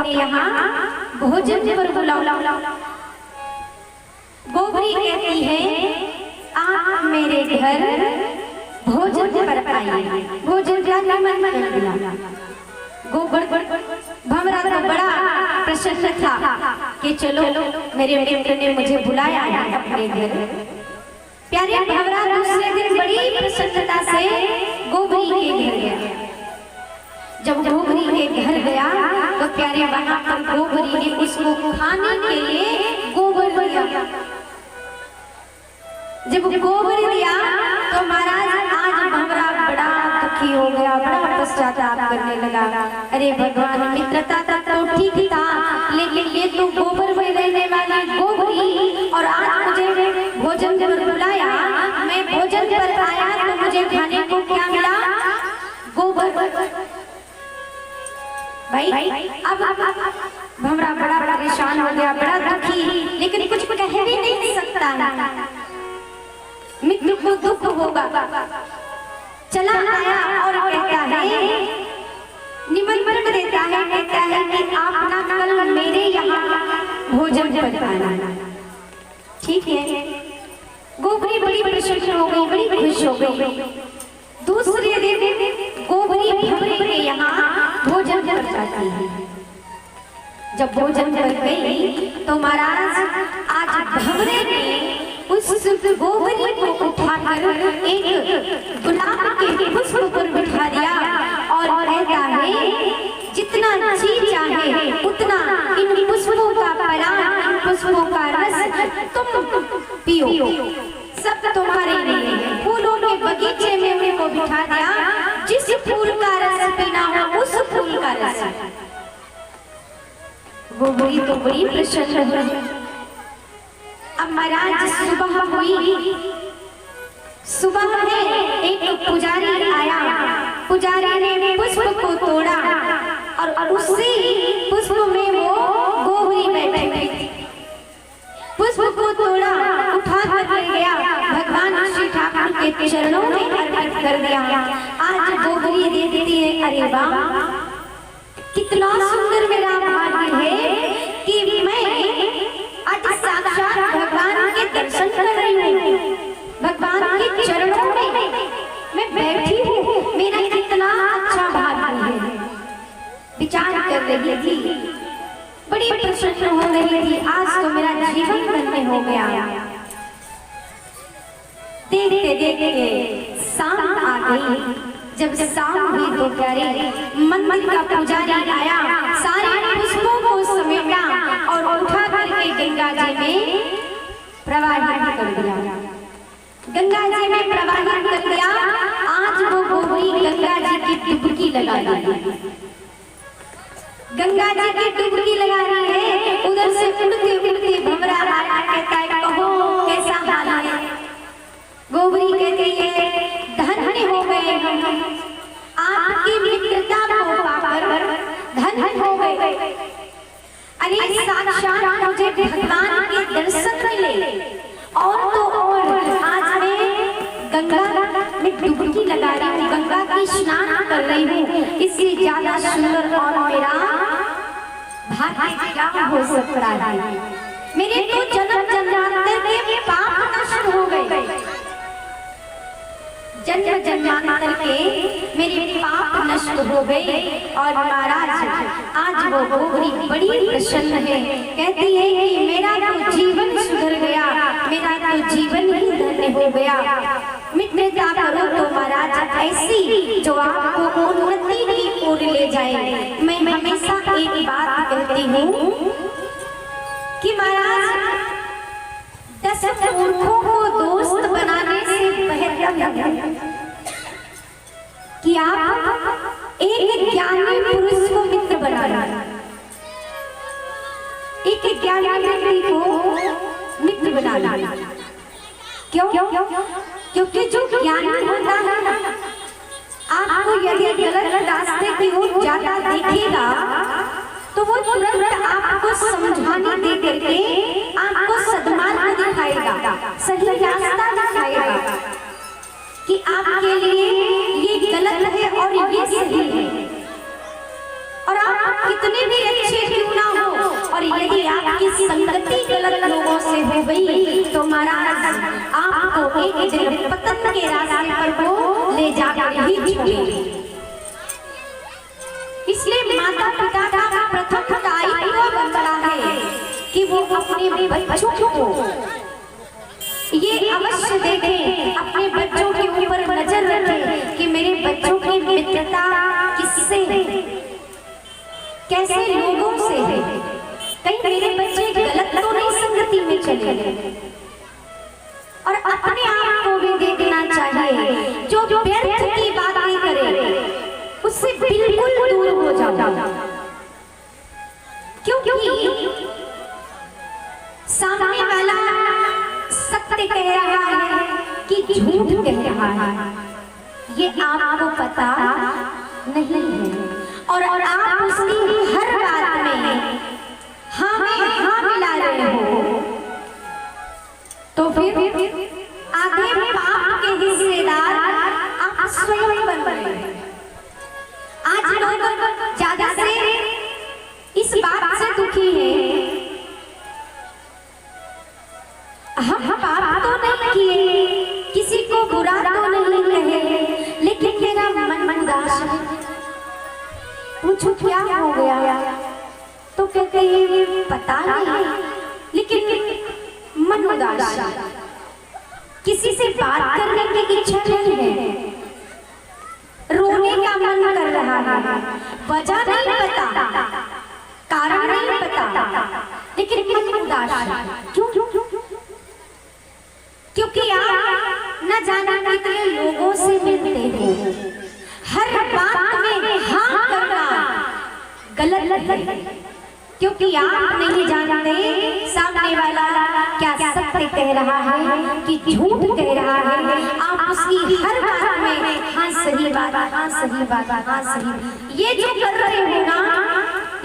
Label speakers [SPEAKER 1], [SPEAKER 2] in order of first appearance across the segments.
[SPEAKER 1] अपने यहाँ भोजन पर बुलाओ। गोबरी कहती है आप मेरे घर भोजन पर आइए। भोजन का मन कर दिया। गोबर भंवरा तो बड़ा प्रसन्न था कि चलो मेरे मित्र ने मुझे बुलाया है अपने घर। प्यारे भंवरा दूसरे दिन बड़ी प्रसन्नता से गोबरी के घर गया। जब गोबरी के घर गया तो प्यारे वहां पर गोबरी ने उसको खाने के लिए गोबर दिया। जब गोबर दिया तो महाराज आज भंवरा बड़ा दुखी हो गया, बड़ा पश्चाताप करने लगा। अरे भगवान, मित्रता तो ठीक था, लेकिन ये तो गोबर में रहने वाली गोबरी और आज मुझे भोजन पर बुलाया। मैं भोजन पर आया तो मुझे खाने को क्या मिला? गोबर। भाई अब भंवरा बड़ा परेशान हो गया, बड़ा दुखी, लेकिन कुछ कह भी नहीं सकता। मित्र को दुख होगा। चला आया और कहता है, निमंत्रण देता है, कहता है कि आप ना कल मेरे यहाँ भोजन पर आना। ठीक है। गोबरी बड़ी प्रसन्न हो गई, बड़ी खुश हो गई। दूसरे दिन गोबरी भंवरे के यहाँ भोजन पर जाती है। जब भोजन पर गई तो महाराज आज भंवरे ने उस गोबरी को उठाकर एक गुलाब के पुष्प पर बिठा दिया और कहता है जितना जी चाहे उतना इन पुष्पों का पराग, इन पुष्पों का रस तुम पियो, सब तुम्हारे लिए। फूलों के बगीचे में उनको बिठा दिया, जिस फूल का रस पीना हो उस फूल का रस। गोबरी तो बड़ी प्रसन्न हुई। अब महाराज सुबह हुई। सुबह में एक पुजारी आया। पुजारी ने पुष्प को तोड़ा और उसी पुष्प में वो गोबरी बैठी थी। पुष्प को तोड़ा, उठा कर ले गया, भगवान श्री ठाकुर के चरणों में अर्पित कर दिया। आज गोबरी देखती है, अरे वाह, कितना सुंदर मेरा भाग्य है कि मैं आज साक्षात भगवान के दर्शन कर रही हूँ, भगवान के चरणों में मैं बैठी हूँ। मेरा कितना अच्छा भाग्य है। विचार कर रही थी, बड़ी प्रसन्न हो रही थी। आज तो मेरा जीवन धन्य हो गया। देखते देखते शाम आ गई। जब शाम हुई तो प्यारे मंदिर का पुजारी आया, सारे पुष्पों को समेटा और उठा करके गंगा जी में प्रवाहित कर दिया। गंगा जी में प्रवाहित कर दिया। आज वो गोबरी गंगा जी की डुबकी लगा रही है। गंगा जी की डुबकी लगा रही है। उधर से उड़ते उड़ते भंवरा आया, कहता है कहो कैसा हाल है? गोबरी कहती है धन्य हो गए हम, आपकी मित्रता को पाकर धन्य हो गए। अरे साक्षात मुझे भगवान के दर्शन मिले और तो और आज मैं गंगा में डुबकी लगा रही हूँ, गंगा की स्नान कर रही हूँ। इससे ज्यादा सुंदर और मेरा भाग्य क्या हो सकता है? मेरे तो जन्म जन्मांतर के पाप नष्ट हो गए। जन्म जन्मांतर के मेरे पाप नष्ट हो गए। और महाराज आज वो गोबरी बड़ी प्रसन्न है, कहती है कि मेरा तो जीवन सुधर गया, मेरा तो जीवन ही धन्य हो गया। मित्रता करो तो महाराज ऐसी जो आपको उन्नति की ओर ले जाए। मैं हमेशा एक बात कहती हूँ कि महाराज 10 मूर्खों को दोस्त बनाने से बेहतर है कि आप एक ज्ञानी पुरुष को मित्र बनाना। एक ज्ञानी व्यक्ति को मित्र बनाना। क्यों? क्योंकि जो ज्ञानी होता है आपको यदि गलत रास्ते की ओर जाता देखेगा तो वो तुरंत आपको समझाने दे करके आपको सद्मार्ग दिखाएगा, सही रास्ता दिखाएगा कि आपके लिए ये गलत है और ये सही है। और आप कितने भी अच्छे क्यों ना हो, और यदि आपकी संगति गलत लोगों से हो गई तो महाराज आपको एक दिन पतन के रास्ते पर वो ले जाकर ही छोड़ेगी। इसलिए माता पिता का प्रथम दायित्व बनता है कि वो अपने बच्चों को ये अवश्य देखें, अपने बच्चों के ऊपर नजर रखें कि मेरे बच्चों की मित्रता किससे है, कैसे लोगों से है, कहीं मेरे बच्चे गलत तो नहीं संगति में चले गए। और अपने आप को भी देखना चाहिए, जो व्यर्थ की बातें करे उससे बिल्कुल दूर हो जाओ, क्योंकि सामने वाला सत्य कह रहा है कि झूठ कह रहा है, ये आपको पता नहीं है, और आप उसकी हर बात में हाँ में हाँ मिला रहे हो, तो फिर आगे पाप के हिस्सेदार आप स्वयं बन रहे हैं। आज लोग ज्यादा से इस बात से दुखी हैं, हम पाप तो नहीं किए, किसी को बुरा तो नहीं कहे, लेकिन मेरा मन उदास है, पूछो क्या हो गया, तो कहते हैं पता नहीं, लेकिन मन उदास है, किसी से बात करने की इच्छा नहीं है, रोने का मन कर रहा है, वजह नहीं पता, कारण नहीं पता, लेकिन मन उदास है। क्यों? क्योंकि आप न जाना कितने लोगों से मिलते हो, हर बात में हाँ करना गलत है, क्योंकि आप नहीं जानते सामने वाला क्या सत्य कह रहा है कि झूठ कह रहा है। आप उसकी हर बात में हाँ सही बात, हाँ सही बात, हाँ सही, ये जो कर रहे हो ना,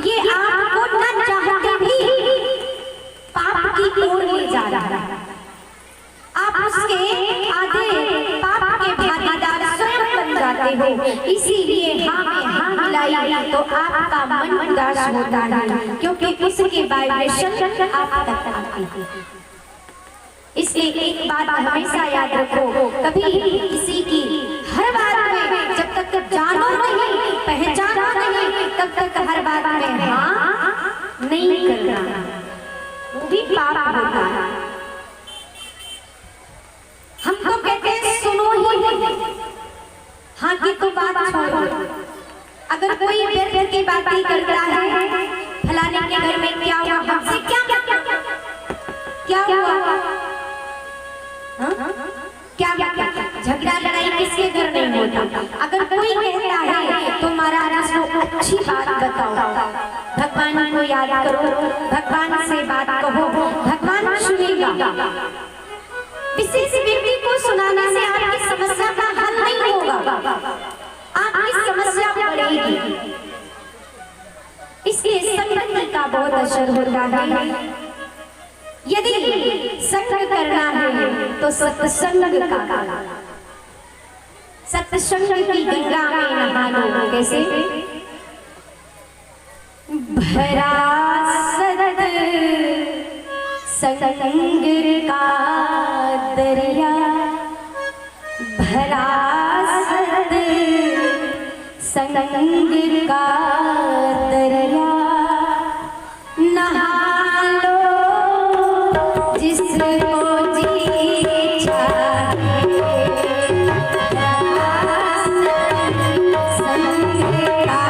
[SPEAKER 1] ये आपको न चाहते भी पाप की ओर ले जा रहा है। आप उसके आधे पाप के भागीदार स्वयं बन जाते हो। इसीलिए हाँ में हाँ मिलाई तो आपका मन उदास होता है, क्योंकि उसके वाइब्रेशन आप तक आती है। इसलिए एक बात हमेशा याद रखो, कभी किसी की हर बात में जब तक जानो नहीं, पहचानो नहीं, तब तक हर बात में हाँ नहीं करना, वो भी पाप होता है। हम तो कहते हैं सुनो ही नहीं, हाँ की तो बात छोड़ो। अगर कोई व्यर्थ की बातें करता है, फलाने के घर में क्या हुआ, हमसे क्या हुआ, क्या झगड़ा लड़ाई किसके घर नहीं होता। अगर कोई कहता है तो महाराज उसको अच्छी बात बताओ, भगवान को याद करो, भगवान से बात कहो, भगवान सुनेगा। विशेष व्यक्ति को सुनाने से आपकी समस्या का हल नहीं होगा, आपकी समस्या बढ़ेगी। इसलिए संगति का बहुत असर होता है। यदि संग करना है तो सत्संग का, सत्संग की गंगा में नहा लो। कैसे? भरा सत संग का दरिया, भरा सत संग का दरिया, नहा लो जिसको जी चाहे, संग का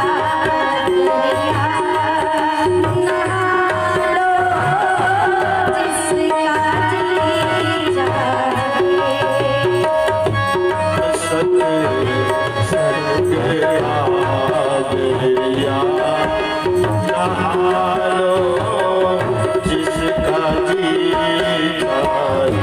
[SPEAKER 1] दरिया, नहा लो जिसका जी चाहे।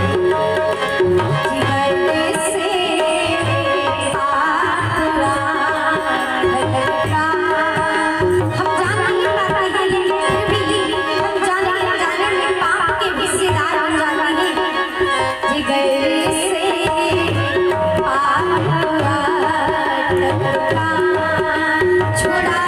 [SPEAKER 1] छोड़ा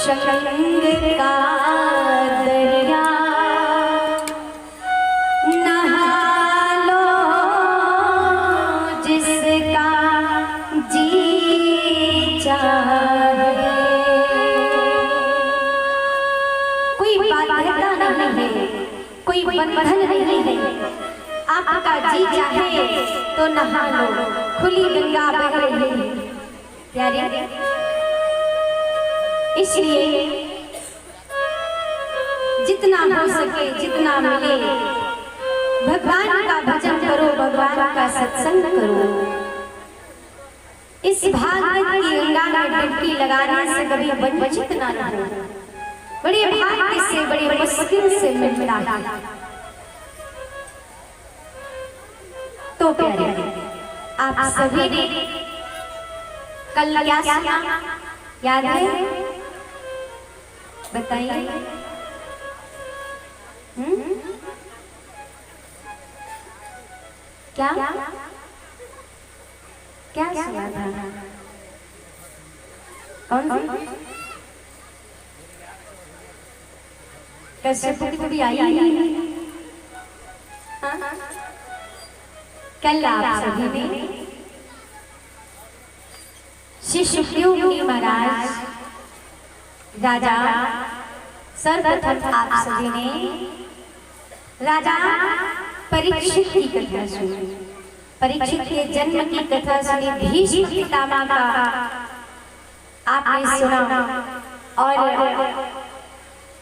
[SPEAKER 1] शंग का दरिया नहा लो जिसका जी चाहे। कोई बाध्यता नहीं है, कोई बंधन नहीं है, आपका जी चाहे तो नहा लो, खुली गंगा बह रही है प्यारे। इसलिए जितना हो सके, जितना मिले, भगवान का भजन करो, भगवान का सत्संग करो। इस भागवत की गंगा में डुबकी लगाने से कभी वंचित ना हो। बड़े भाग्य से, बड़े मुश्किल से मिलता है। तो प्यारे, आप सभी ने कल क्या सुना याद है? बताइए। क्या क्या सुना था? कौन सी? कैसे कभी आई है? कल आप सभी ने श्री सुखदेव मुनि महाराज राजा, सर्वप्रथम आप सभी ने राजा परीक्षित की कथा सुनी, परीक्षित के जन्म की कथा सुनी, भीष्म पितामह का आपने सुना, और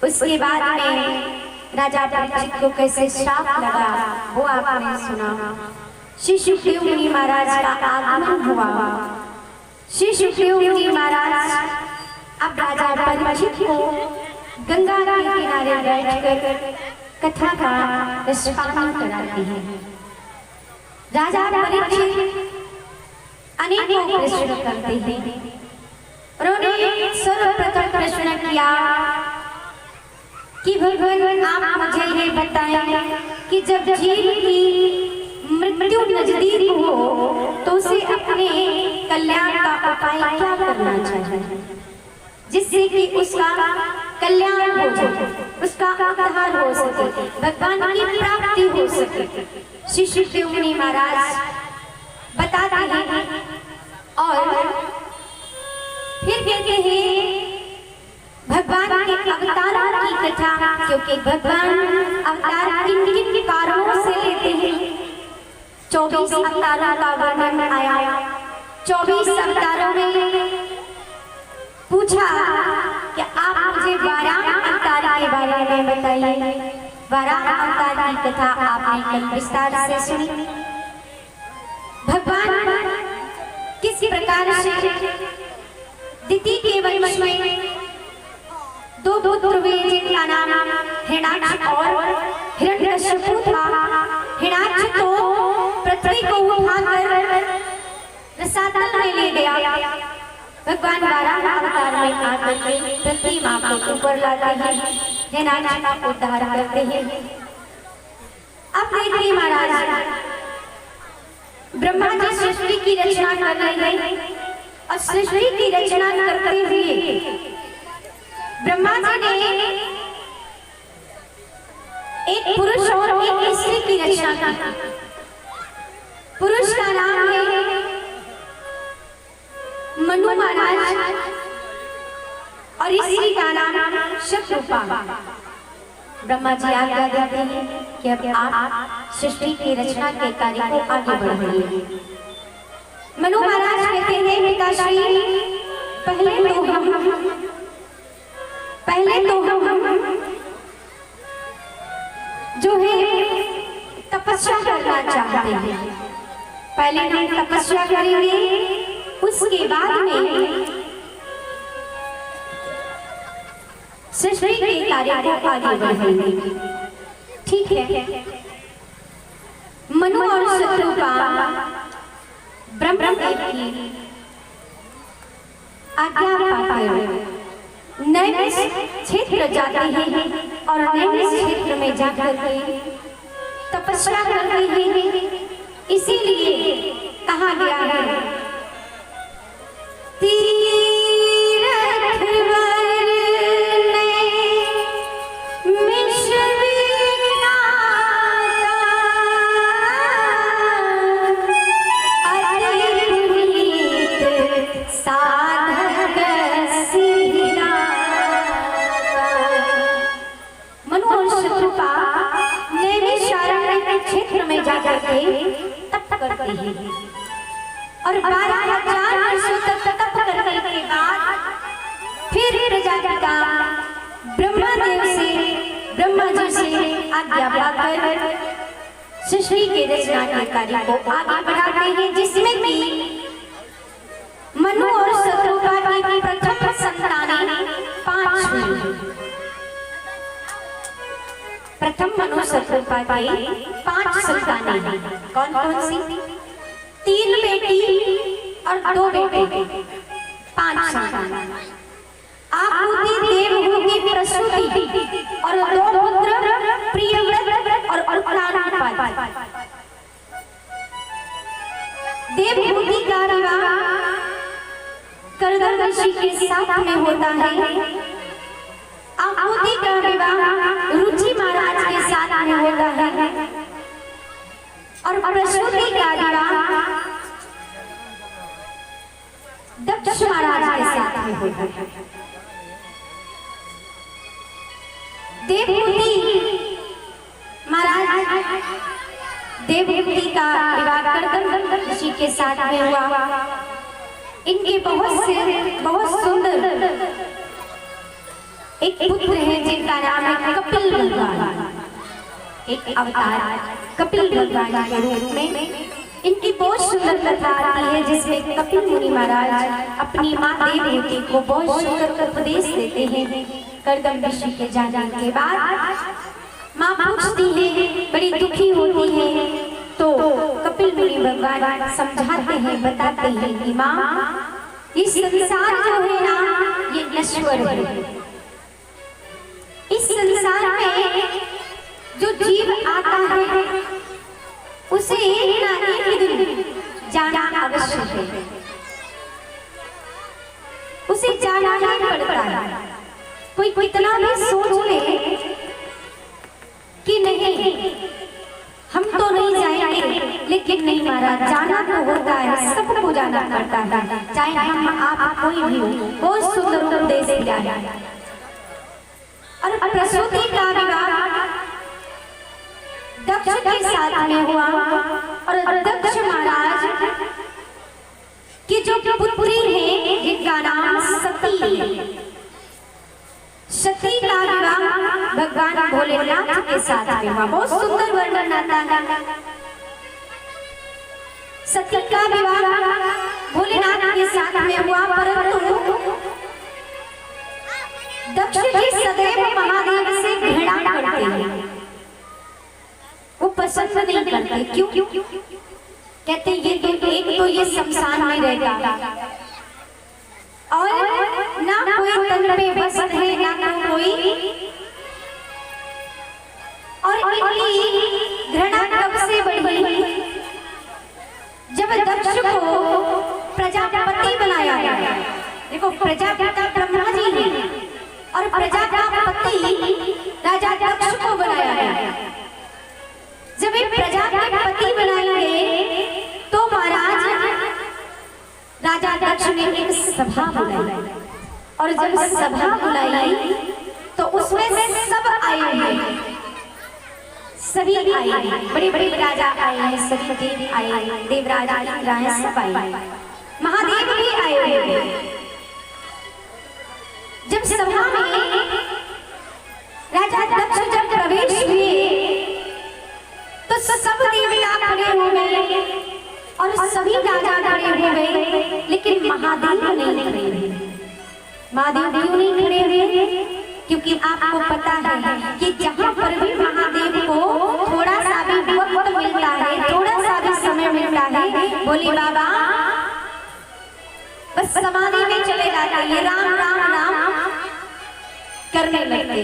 [SPEAKER 1] उसके बाद में राजा परीक्षित को कैसे श्राप लगा वो आपने सुना। श्री सुखदेव मुनि महाराज का आगमन हुआ। श्री सुखदेव मुनि महाराज अब राजा परीक्षित को गंगा के किनारे बैठकर कथा का रसपान कराते हैं। राजा परीक्षित अनेकों प्रश्न करते हैं। उन्होंने सर्वप्रथम प्रश्न किया कि भगवान आप मुझे ये बताएं कि जब जीव की मृत्यु नजदीक हो तो उसे अपने कल्याण का उपाय क्या करना चाहिए, जिससे कि उसका कल्याण हो जाए, उसका उद्धार हो सके, भगवान की प्राप्ति हो सके। श्री सुखदेव मुनि महाराज बताते हैं और फिर कहते हैं भगवान के अवतारों की कथा, क्योंकि भगवान अवतार किन किन कारणों से लेते हैं। 24 अवतारों का वर्णन आया। 24 अवतारों में पूछा कि आप मुझे 12 अवतार के बारे में बताइए। 12 अवतार की कथा आपने कल विस्तार से सुनी। भगवान किस प्रकार से दिति के वंश में 2 पुत्र हुए जिनका नाम हिरण्याक्ष और हिरण्यकशिपु था। हिरण्याक्ष तो पृथ्वी को उठाकर रसातल में ले गया। भगवान 12 अवतार में आकर के पृथ्वी माँ को ऊपर लाते हैं, हिरण्याक्ष का उद्धार करते हैं। अब देखिए महाराज, ब्रह्मा जी सृष्टि की रचना कर रहे हैं और सृष्टि की रचना करते हुए ब्रह्मा जी ने एक पुरुष और एक स्त्री की रचना की। पुरुष का नाम है मनु महाराज और स्त्री का नाम शतरूपा। ब्रह्मा जी आज्ञा देते हैं कि अब आप सृष्टि की रचना के कार्य को आगे बढ़ाइए। मनु महाराज कहते हैं पिताश्री, पहले तो हम जो है तपस्या करना चाहते हैं। पहले हम तपस्या करेंगे, उसके बाद में सृष्टि के कार्य को आगे बढ़ाएंगे। ठीक है। मनु और शतरूपा ब्रह्मदेव की आज्ञा पाकर नैमिष क्षेत्र जाते हैं और नैमिष क्षेत्र में जाकर के तपस्या करते हैं। इसीलिए कहा गया है तीरथ वर 12,000 वर्षों तक तप करने के बाद फिर प्रजापिता ब्रह्मा जी से आज्ञा पाकर सृष्टि के रचना के कार्य को आगे बढ़ाते हैं, जिसमें कि मनु और शत्रुपा की प्रथम संतानें 5 हुई। प्रथम मनु शत्रुपा की 5 संतानें कौन कौन सी? 3 बेटी और 2 बेटे, 5 संतान। आहुति, देवहूति, प्रसूति और 2 पुत्र प्रियव्रत और उत्तानपाद। देवहूति का विवाह करदम ऋषि के साथ में होता है। आहुति का विवाह रुचि महाराज के साथ में होता है और प्रसूति का विवाह दक्ष महाराज के साथ में होता है। देवहूति महाराज देवहूति का विवाह करदम ऋषि के साथ में हुआ। इनके बहुत सुंदर एक पुत्र है जिनका नाम है कपिल भगवान। एक अवतार कपिल भगवान के रूप में इनकी बहुत सुंदर कथा आती है, जिसमें कपिल मुनि महाराज अपनी माँ देवहूति को बहुत सुंदर उपदेश देते हैं। करदम ऋषि के जाने के बाद माँ पूछती है, बड़ी दुखी होती है, तो कपिल मुनि भगवान समझाते हैं, बताते हैं कि माँ इस संसार जो है ना ये नश्वर है। इस संसार में जो जीव आता है उसे एक ना एक दिन जाना अवश्य है, उसे जाना ही पड़ता है। कोई कितना भी सोच ले कि नहीं हम तो नहीं जाएंगे, लेकिन नहीं महाराज जाना तो होता है, सबको जाना पड़ता है, चाहे हम आप कोई भी हो। बहुत सुंदर उपदेश दिया है। और प्रसूति का विवाह दक्ष के साथ में हुआ और दक्ष महाराज की जो पुत्री है जिनका नाम सती है। सती का विवाह भगवान भोलेनाथ के साथ में हुआ। बहुत सुंदर वर्णन आता है। सती का विवाह भोलेनाथ के साथ में हुआ, परंतु दक्ष जी सदैव महादेव से घृणा करते हैं, वो पसंद नहीं करते। क्यों? कहते ये तो एक तो ये शमशान में रहता और ना कोई तन पे वस्त्र है ना कोई, और इनकी घृणा कब से बढ़ी? जब दक्ष को प्रजापति बनाया गया। देखो प्रजापिता ब्रह्मा जी ने और प्रजा का पति राजा दक्ष को बनाया गया। जब ये प्रजा के पति बनाए गए तो महाराज राजा दक्ष ने एक सभा बुलाई, और जब सभा बुलाई तो उसमें सब आए हैं, सभी आए हैं, बड़े बड़े राजा आए हैं, सतीदेव आए हैं, देवराज आए, सब आए, महादेव भी आए हैं। जब सभा में राजा दक्ष जब प्रवेश हुए तो सब देवता खड़े हो गए और सभी राजा खड़े हो गए, लेकिन महादेव नहीं खड़े हुए। महादेव क्यों नहीं खड़े हुए? क्योंकि आपको पता है कि जहाँ पर भी महादेव को थोड़ा सा भी वक्त मिलता है, थोड़ा सा भी समय मिलता है, बोले बाबा बस समाधि में चले जाते हैं, राम राम राम करने लगते।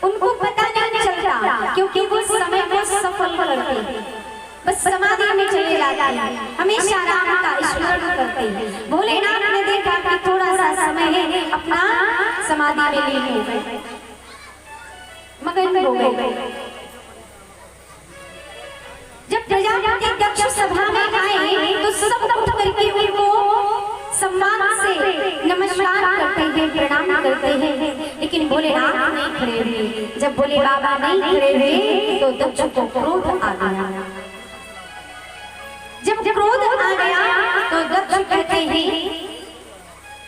[SPEAKER 1] उनको पता नहीं चलता क्योंकि वो समय को सफल करते हैं, बस समाधि में चले जाते हैं, हमेशा राम का स्मरण करते हैं। भोलेनाथ ने देखा कि थोड़ा सा समय है, अपना समाधि में लीन हो गए, मगन हो गए। जब प्रजापति दक्ष सभा में आए तो सब उठ करके उनको सम्मान से नमस्कार करते हैं, प्रणाम करते हैं, लेकिन भोलेनाथ नहीं खड़े हुए। जब भोले बाबा नहीं खड़े हुए तो दक्ष को क्रोध आ गया। जब क्रोध आ गया तो तो दक्ष कहते हैं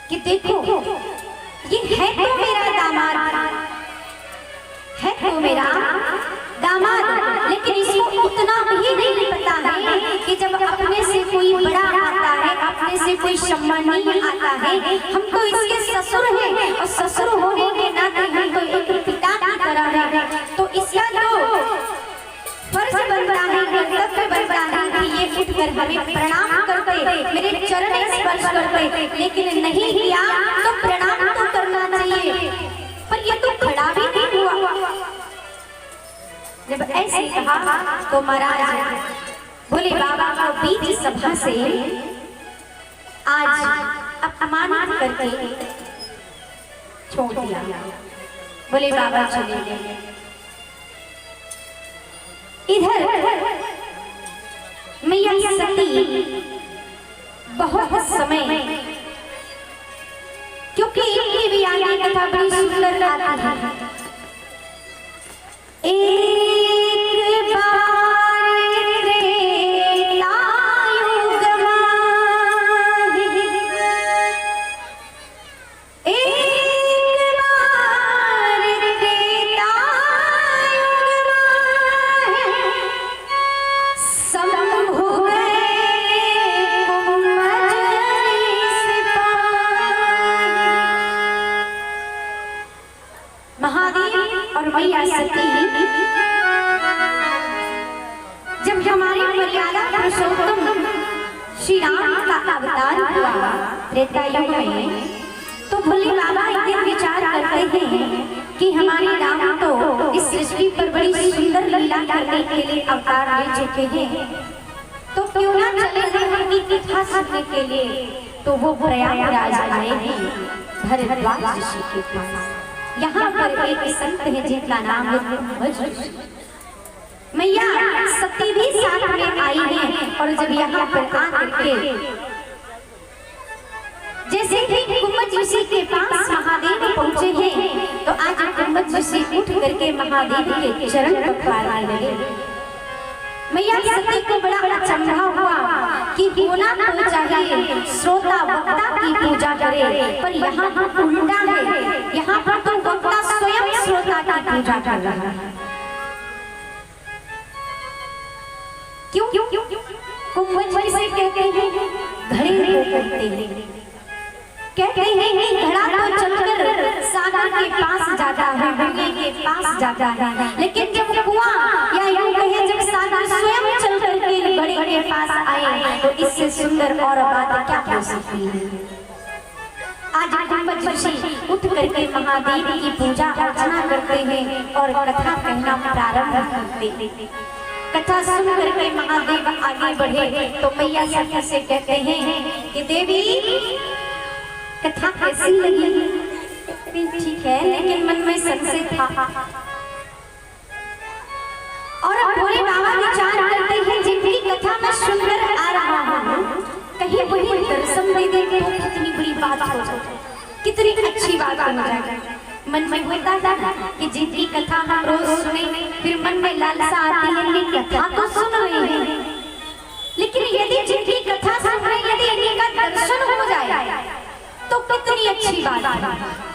[SPEAKER 1] कि देखो ये है तो मेरा दामाद, है तो मेरा दामाद, लेकिन इसको उतना भी नहीं पता है कि जब अपने से कोई बड़ा आता है, अपने से कोई सम्मानीय आता है, हम तो इसके ससुर हैं और ससुर होने के नाते हम तो एक पिता की तरह है। तो इसका जो फर्ज बनता है, कर्तव्य बनता है कि ये उठकर हमें प्रणाम करते, मेरे चरण स्पर्श करते, लेकिन नहीं किया तो प्रणाम तो करना चाहिए, पर ये तो खड़ा भी नहीं हुआ। जब ऐसे कहा तो महाराज बोले बाबा को बीच सभा से आज अपमानित करके छोड़ दिया। बोले बाबा चले गए। इधर मैया सती बहुत समय, क्योंकि इनकी भी आगे कथा बड़ी सुंदर आती है। एक बार त्रेता युग माहे, एक बार त्रेता युग माहे, शंभु गए कुमजरी सिपाही। महादेव और मैया सती जब हमारी मर्यादा पुरुषोत्तम श्री राम का अवतार हुआ त्रेता युग में, तो भोले बाबा एक दिन विचार करते हैं कि हमारे राम तो इस सृष्टि पर बड़ी सुंदर लीला करने के लिए अवतार ले चुके हैं, तो क्यों ना चले उनकी कथा सुनने के लिए। तो वो प्रयागराज आए हैं भरद्वाज ऋषि के पास। यहाँ पर एक संत है जिनका नाम है कुंभज। मैया सती भी साथ में आई है, और जब यहाँ पर आकर के जैसे ही कुंभज ऋषि के पास महादेव पहुँचे हैं, तो आज कुंभज ऋषि उठ करके महादेव के चरण पखारने लगे। मैया सती को बड़ा अचंभा हुआ कि होना तो चाहिए श्रोता वक्ता की पूजा करे, पर यहाँ पर उल्टा है, यहाँ पर तो वक्ता स्वयं श्रोता की पूजा कर रहा है। क्यों? कुंभज से कहते हैं घड़े को करते हैं, कहते हैं कि घड़ा तो चलकर सागर के पास जाता है, गंगे के पास जाता है, लेकिन जब कुआं या यूं कहे जब सागर स्वयं चल करके घड़े के पास आए, तो इससे सुंदर और बात क्या हो सकती है। आज कुंभज ऋषि उठ करके महादेव की पूजा अर्चना करते हैं और कथा कहना प्रारंभ करते हैं। कथा सुन करके महादेव आगे बढ़े तो मैया सती से कहते हैं कि देवी कथा कैसी लगी? ठीक है, लेकिन मन में संशय था। और भोले बाबा विचार करते हैं जिनकी कथा में सुनकर आ रहा हूँ, कहीं वही दर्शन दे दे तो कितनी बड़ी बात हो जाए, कितनी अच्छी बात हो जाए। मन में होता था कि जिनकी कथा हम रोज सुने, फिर मन में लालसा आती है कि कथा तो सुन रहे हैं, लेकिन यदि जिनकी कथा सुन रहे यदि इनका दर्शन हो जाए तो कितनी अच्छी बात है।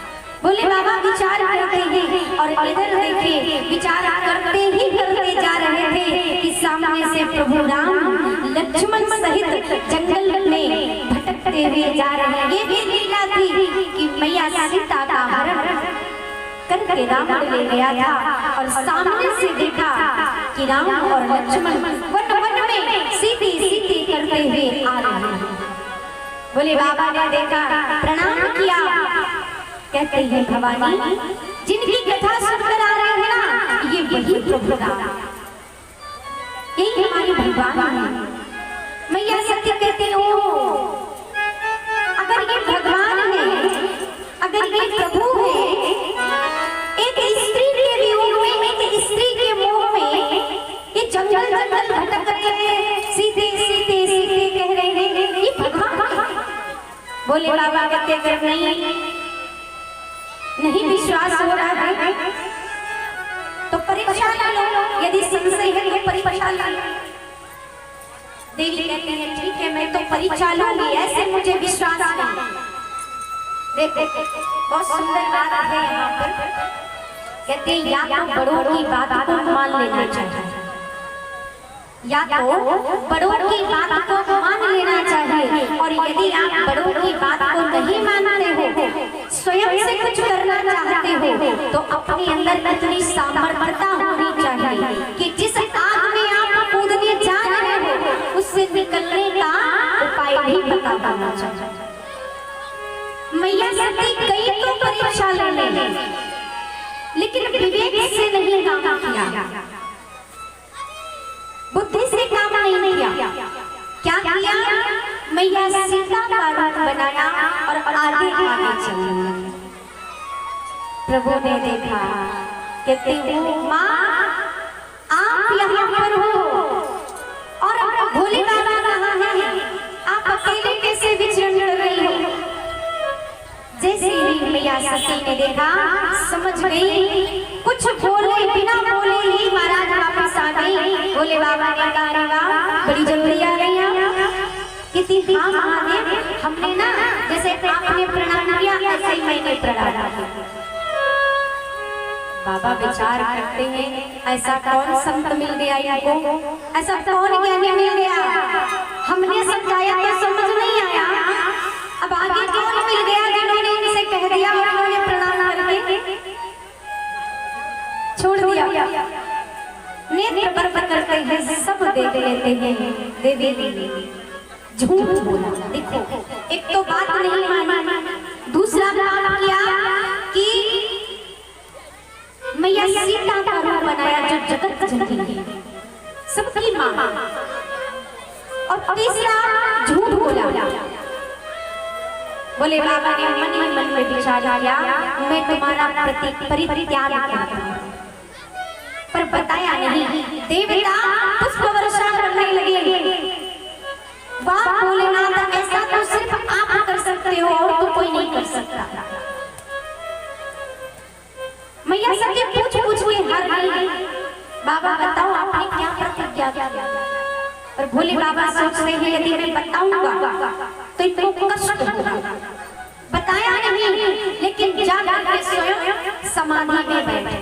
[SPEAKER 1] बोले बाबा विचार करते हैं, और इधर देखिए विचार करते ही करते जा रहे थे कि सामने से प्रभु राम लक्ष्मण सहित जंगल में भटकते हुए जा रहे हैं। ये भी लीला थी कि मैया सीता का हरण करके रावण ले गया था, और सामने से देखा कि राम और लक्ष्मण वन वन में सीते सीते करते हुए आ रहे हैं। बोले बाबा ने देखा, प्रणाम किया, कहते हैं भवानी जिनकी कथा सुनकर आ रहे हैं ना, ये वही प्रभु राम, यही हमारे भगवान है। मैया सती कहती हो अगर ये भगवान है, अगर ये प्रभु है, एक स्त्री के वियोग में, एक स्त्री के मोह में ये जंगल जंगल भटक रहे हैं, सीते सीते सीते कह रहे हैं, ये भगवान। बोले बाबा कहते अगर नहीं विश्वास हो रहा है तो परीक्षा ला लो, यदि संशय है तो परीक्षा ला लो। देवी कहती है ठीक है मैं तो परीक्षा लूंगी, ऐसे मुझे विश्वास नहीं। देखो बहुत सुंदर बात है यहाँ पर, कहते हैं या तो बड़ों की बात को मान लेना चाहिए, या तो बड़ों की बात को मान लेना चाहिए, और यदि आप बड़ों की बात को नहीं मानते हो, स्वयं से कुछ करना चाहते हो, तो अपने अंदर इतनी सामर्थ्यता होनी चाहिए कि जिस आग में आप कूदने जा रहे हो उससे निकलने का उपाय भी पता होना चाहिए। मैया सती गई तो परीक्षा लेने, लेकिन विवेक से नहीं काम किया, बुद्धि से काम नहीं किया। क्या किया? मैया सीता का रूप बनाया और आगे आगे चली। प्रभु ने देखा, कहते हो माँ आप यहाँ पर हो और भोले बाबा कहाँ है, आप अकेले कैसे विचरण कर रही हो? जैसे ही मैया सती ने देखा समझ गई, कुछ बोले बिना बोले ही महाराज वापस आ गई। भोले बाबा ने कहा बड़ी जल्दी आ रही है, किसी हाँ महादेव हमने ना जैसे आपने प्रणाम किया ऐसे ही मैंने प्रणाम किया। बाबा विचार करते हैं ऐसा कौन संत मिल गया इनको, ऐसा कौन ज्ञानी मिल गया, हमने समझाया तो समझ नहीं आया, अब आगे कौन मिल गया जिन्होंने इनसे कह दिया और उन्होंने प्रणाम करके छोड़ दिया। नेत्र बरबर करते हैं, सब देख लेते हैं, देवी झूठ बोला। देखो एक तो बात नहीं मानी, दूसरा काम किया कि मैया सीता का रूप बनाया जो जगत जननी है, सबकी मां, और तीसरा झूठ बोला। बोले बाबा ने मन ही मन में विचार किया मैं तुम्हारा परित्याग करता हूं, पर बताया नहीं। देवता पुष्प वर्षा करने लगे, बाप भोलेनाथ ऐसा तो सिर्फ आप कर सकते हो और तो कोई नहीं कर सकता। मैया सती पूछ के हार गई, बाबा बताओ आपने क्या प्रतिज्ञा किया? और भोले बाबा सोचते हैं यदि मैं बताऊंगा तो इनको कष्ट होगा, बताया नहीं, लेकिन जाकर के स्वयं समाधि में बैठे।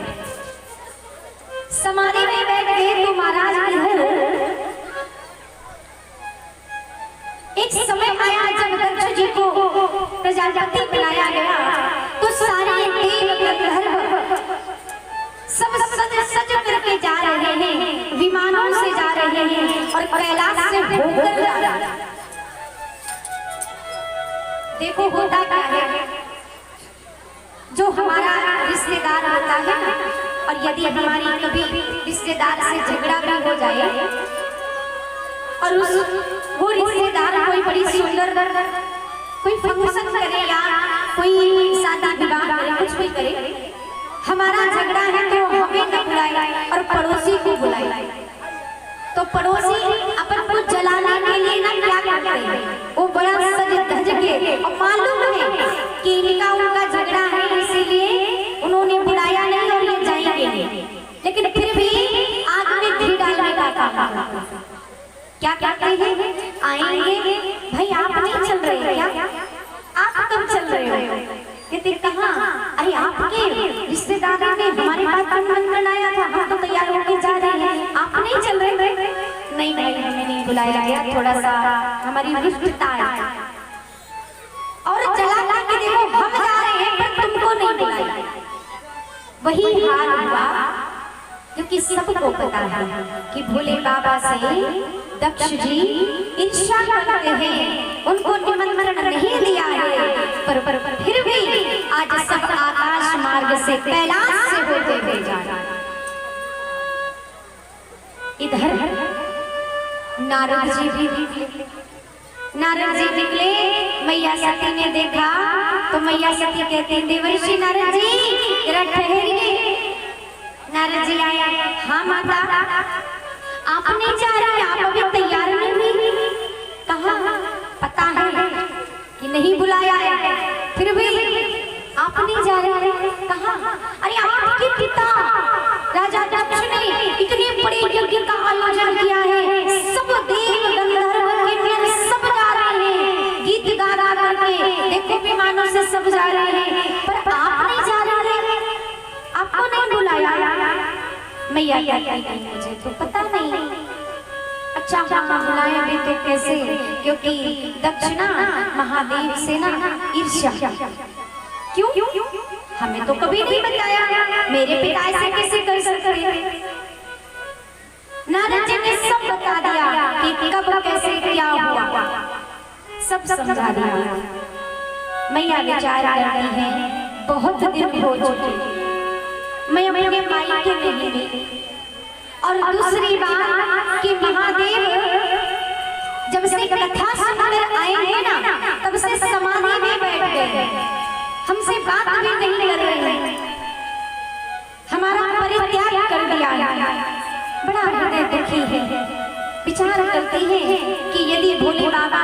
[SPEAKER 1] समाधि में बैठ गए तो महाराज इधर एक समय आया जब दक्ष जी को प्रजापति बुलाया गया, तो सारे देव गंधर्व सब सज करके जा रहे हैं, विमानों से जा रहे हैं और कैलाश से होकर जा रहे हैं। देखो होता क्या है, जो हमारा रिश्तेदार होता है ना, और यदि हमारी कभी रिश्तेदार से झगड़ा भी हो जाए और वो रिश्तेदार कोई बड़ी सुंदर कोई फंक्शन करे या कोई शादी विवाह करे, कुछ भी करे, हमारा झगड़ा है तो हमें न बुलाए और पड़ोसी को बुलाए, तो पड़ोसी अपन को जलाने के लिए ना क्या करते हैं, वो बड़ा सज धज के, और मालूम है कि इनका उनका झगड़ा है इसीलिए उन्होंने बुलाया नहीं और ये जाएंगे नहीं, लेकिन फिर भी आग में घी डालने का काम करते हैं। क्या कहते हैं आएंगे, भाई आप नहीं चल रहे क्या, आप कब चल रहे हो? कहते कहाँ? अरे आपके रिश्तेदार ने हमारे पास निमंत्रण आया था, हम तो तैयार होकर जा रहे हैं, आप नहीं चल रहे? नहीं हमें नहीं बुलाया गया, थोड़ा सा हमारी रिश्तेता है, और चला के देखो हम जा रहे हैं पर तुमको नहीं बुलाया। वही हाल हुआ क्योंकि सबको पता है कि भोले बाबा से दक्ष जी ईर्ष्या करते हैं, उनको निमंत्रण नहीं दिया है, पर फिर भी आज सब आकाश मार्ग से कैलाश से होते हुए जा रहे हैं। इधर नारद जी निकले, मैया सती ने देखा तो मैया सती कहते हैं देवर्षि नारद जी जरा ठहरिए। नारद जी आया, हाँ माता आप नहीं जा रहे, आप अभी तैयार नहीं हुई? कहा पता है कि नहीं बुलाया है, फिर भी आप नहीं जा रहे? कहा अरे आपके पिता राजा दक्ष ने इतने बड़े यज्ञ का आयोजन किया है, सब देव गंधर्व मैया कहती नहीं मुझे तो पता नहीं। अच्छा हाँ बुलाए भी तो कैसे, क्योंकि दक्षिणा महादेव से ना ईर्ष्या। क्यों? हमें तो कभी नहीं बताया, मेरे पिता ऐसे कैसे कर सकते। नारद जी ने सब बता दिया कि कब कैसे क्या हुआ, सब समझा दिया। मैया विचार करती है बहुत दिन हो चुके, मैं अपने मायके में नहीं गई। और दूसरी बात कि महादेव जब से कथा सुनकर आए हैं ना, तब से समाधि में बैठ गए, हमसे बात भी नहीं कर रहे हैं, हमारा परित्याग कर दिया। बड़ा हृदय दुखी है। विचार करते हैं कि यदि भोले बाबा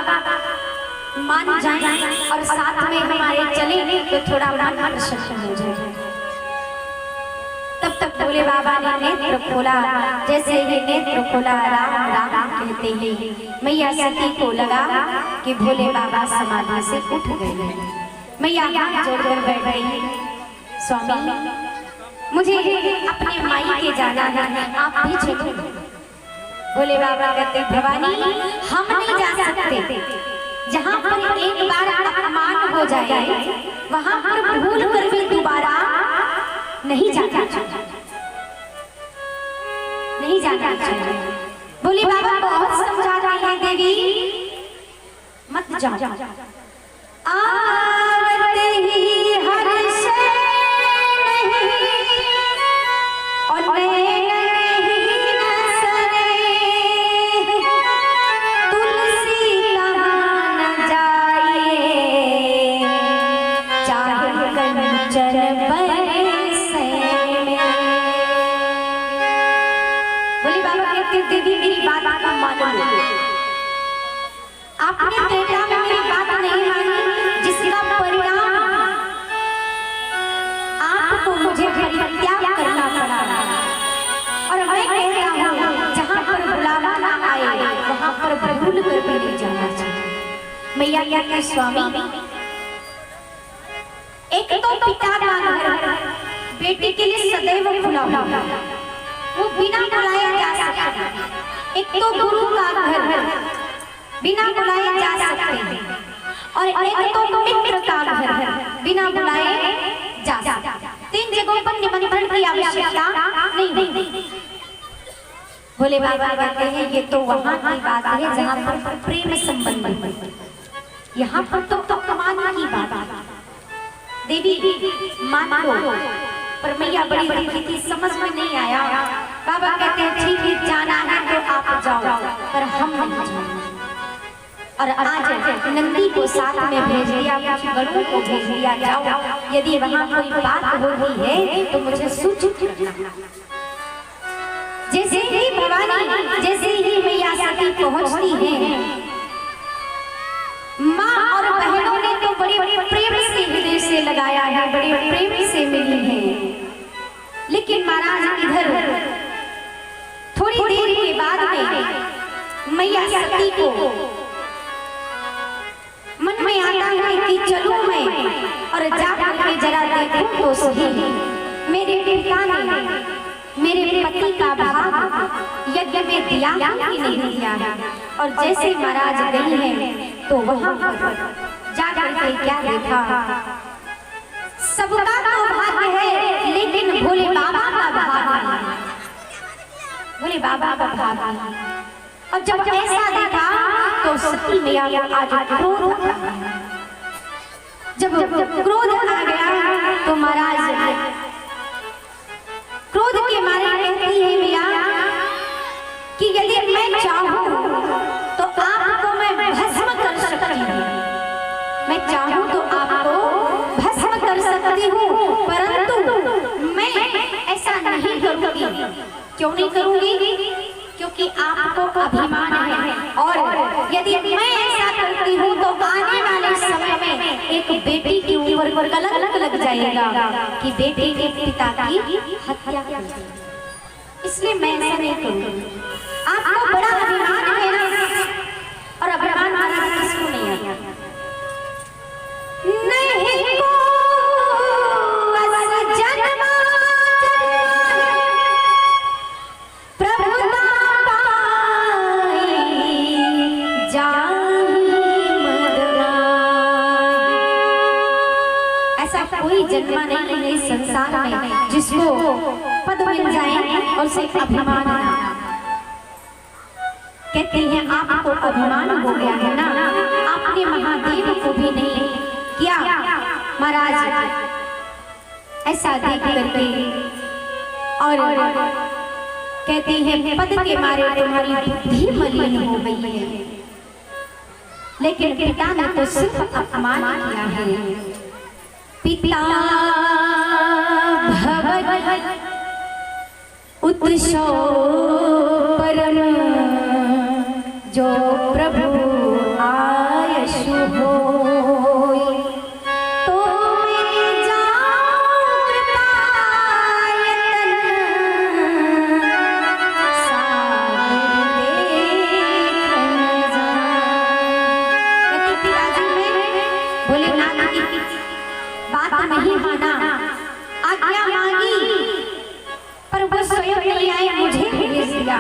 [SPEAKER 1] मान जाएं और साथ में हमारे चले तो थोड़ा मन प्रसन्न हो जाए। तब तक भोले बाबा ने नेत्र खोला। जैसे ही नेत्र खोला राम राम कहते हैं मैया सती को लगा कि भोले बाबा समाधि से उठ गए। मैया हाथ जोड़कर बैठ गई, स्वामी मुझे अपने मायके जाना है, आप भी चलो। भोले बाबा कहते भवानी हम नहीं जा सकते, जहाँ पर एक बार अपमान हो जाए वहाँ पर भूल कर भी दोबारा नहीं जाना चाहिए, नहीं जाना चाहिए। भोले बाबा बहुत समझा रहे हैं देवी मत जाओ। आवते ही हर्ष और देवी मेरी बात मानो। आपने त्रेता में मेरी बात नहीं मानी, जिसका परिणाम आपको मुझे परित्याग करना पड़ा। और मैं कहता हूँ जहाँ पर बुलावा ना आए वहाँ पर भूल कर भी नहीं जाना चाहिए। मैया कहती स्वामी एक तो पिता का घर बेटी के लिए सदैव खुला हुआ, वो बिना बुलाए जा सकते। एक तो गुरु का घर बिना बुलाए जा सकते हैं, और एक तो मित्र का घर बिना बुलाए जा सकते। तीन जगहों पर निमंत्रण की आवश्यकता नहीं। भोले बाबा कहते हैं ये तो वहाँ की बात है जहाँ पर प्रेम संबंध है, यहाँ पर तो अपमान की बात है। देवी मान लो, पर मैया बड़ी दुखी थी, समझ में नहीं आया। बाबा कहते हैं ठीक है जाना है तो आप जाओ, पर हम नहीं जाएंगे। और आज नंदी को साथ में भेज दिया, कुछ गणों को भेज दिया, जाओ यदि वहाँ कोई बात हो रही है तो मुझे सूचित करना। जैसे ही भवानी, जैसे ही मैया सती पहुँचती है, माँ और बहनों ने तो बड़े प्रेम से हृदय से लगाया है, बड़े प्रेम से मिली है। लेकिन महाराज इधर थोड़ी देर के बाद में मैया सती को मन में आता है कि चलूं मैं और जाकर के जरा देखूं तो सही मेरे पिता ने मेरे पति का भाग यज्ञ में दिया कि नहीं दिया। और जैसे महाराज गई है तो वहां पर जाकर के क्या देखा, सबका तो भाग्य है लेकिन भोले बाबा का भाग्य नहीं, भोले बाबा का भाग्य नहीं। और जब ऐसा देखा तो सती मैया आज क्रोध, जब क्रोध आ गया तो महाराज क्रोध के मारे कहती है मैया कि यदि मैं चाहूं तो आपको मैं भस्म कर सकती हूँ, मैं चाहूं तो आपको भस्म कर सकती हूँ, परंतु मैं ऐसा नहीं करूंगी। क्यों नहीं करूंगी? क्योंकि आपको अभिमान है, और यदि मैं ऐसा करती हूँ तो आने वाले समय में एक बेटी के ऊपर कलंक लग जाएगा कि बेटी ने पिता की हत्या कर दी, इसलिए मैं ऐसा नहीं करूँगी। आपको बड़ा अभिमान है ना, और अभिमान वाला किसको नहीं आता? नहीं को नहीं है संसार में जिसको पद मिल जाए और उसे अभिमान ना। कहते हैं आपको अभिमान हो गया है ना, आपने महादेव को भी नहीं किया। महाराज ऐसा देख करके और कहते हैं पद के मारे तुम्हारी बुद्धि मलिन हो गई है, लेकिन पिता ने तो सिर्फ अपमान किया है। पिता भव उत्सव परम जो प्रभु आयशु होय, तो मैं जाऊं कृपायतन सागर देखन जाऊं। पिताजी में भोलेनाथ की बात नहीं माना, आज्ञा मांगी पर वो स्वयं नहीं आए, मुझे भेज दिया।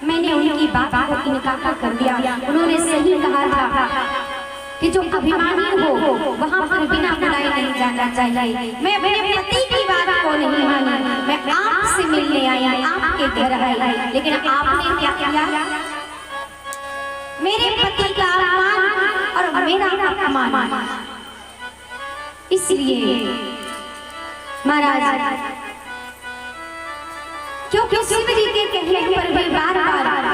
[SPEAKER 1] मैंने उनकी बात को इनकार कर दिया। उन्होंने सही कहा था कि जो अभिमानी हो वहां पर बिना बुलाए नहीं जाना चाहिए। मैं अपने पति की बात को नहीं मानी, मैं आपसे मिलने आई, आपके घर आई, लेकिन आपने क्या किया? मेरे पति का अपमान और मेरा अपमान। इसलिए महाराज क्योंकि शिव जी के कहने पर भी बार-बार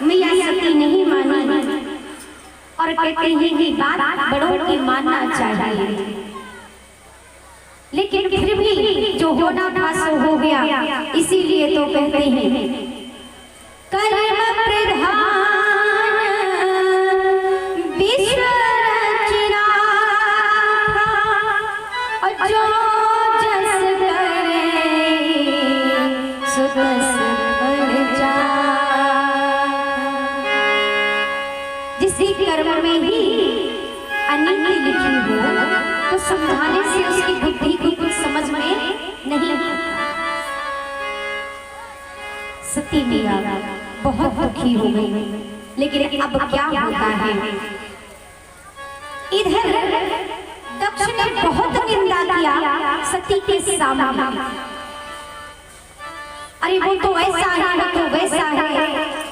[SPEAKER 1] मैया सती नहीं मानी और कहते हैं कि बात बड़ों की मानना चाहिए, लेकिन फिर भी जो होना था सो हो गया। इसीलिए तो कहते हैं कर्म प्रधान विश्व रचना और जो जिस कर्म में ही अनिति लिखी हो तो समझाने से उसकी बुद्धि को कुछ समझ में नहीं। सती मैया बहुत दुखी हो गई, लेकिन अब क्या होता है? इधर दक्ष ने बहुत निंदा किया सती के सामने। अरे वो तो ऐसा है, वो तो वैसा है,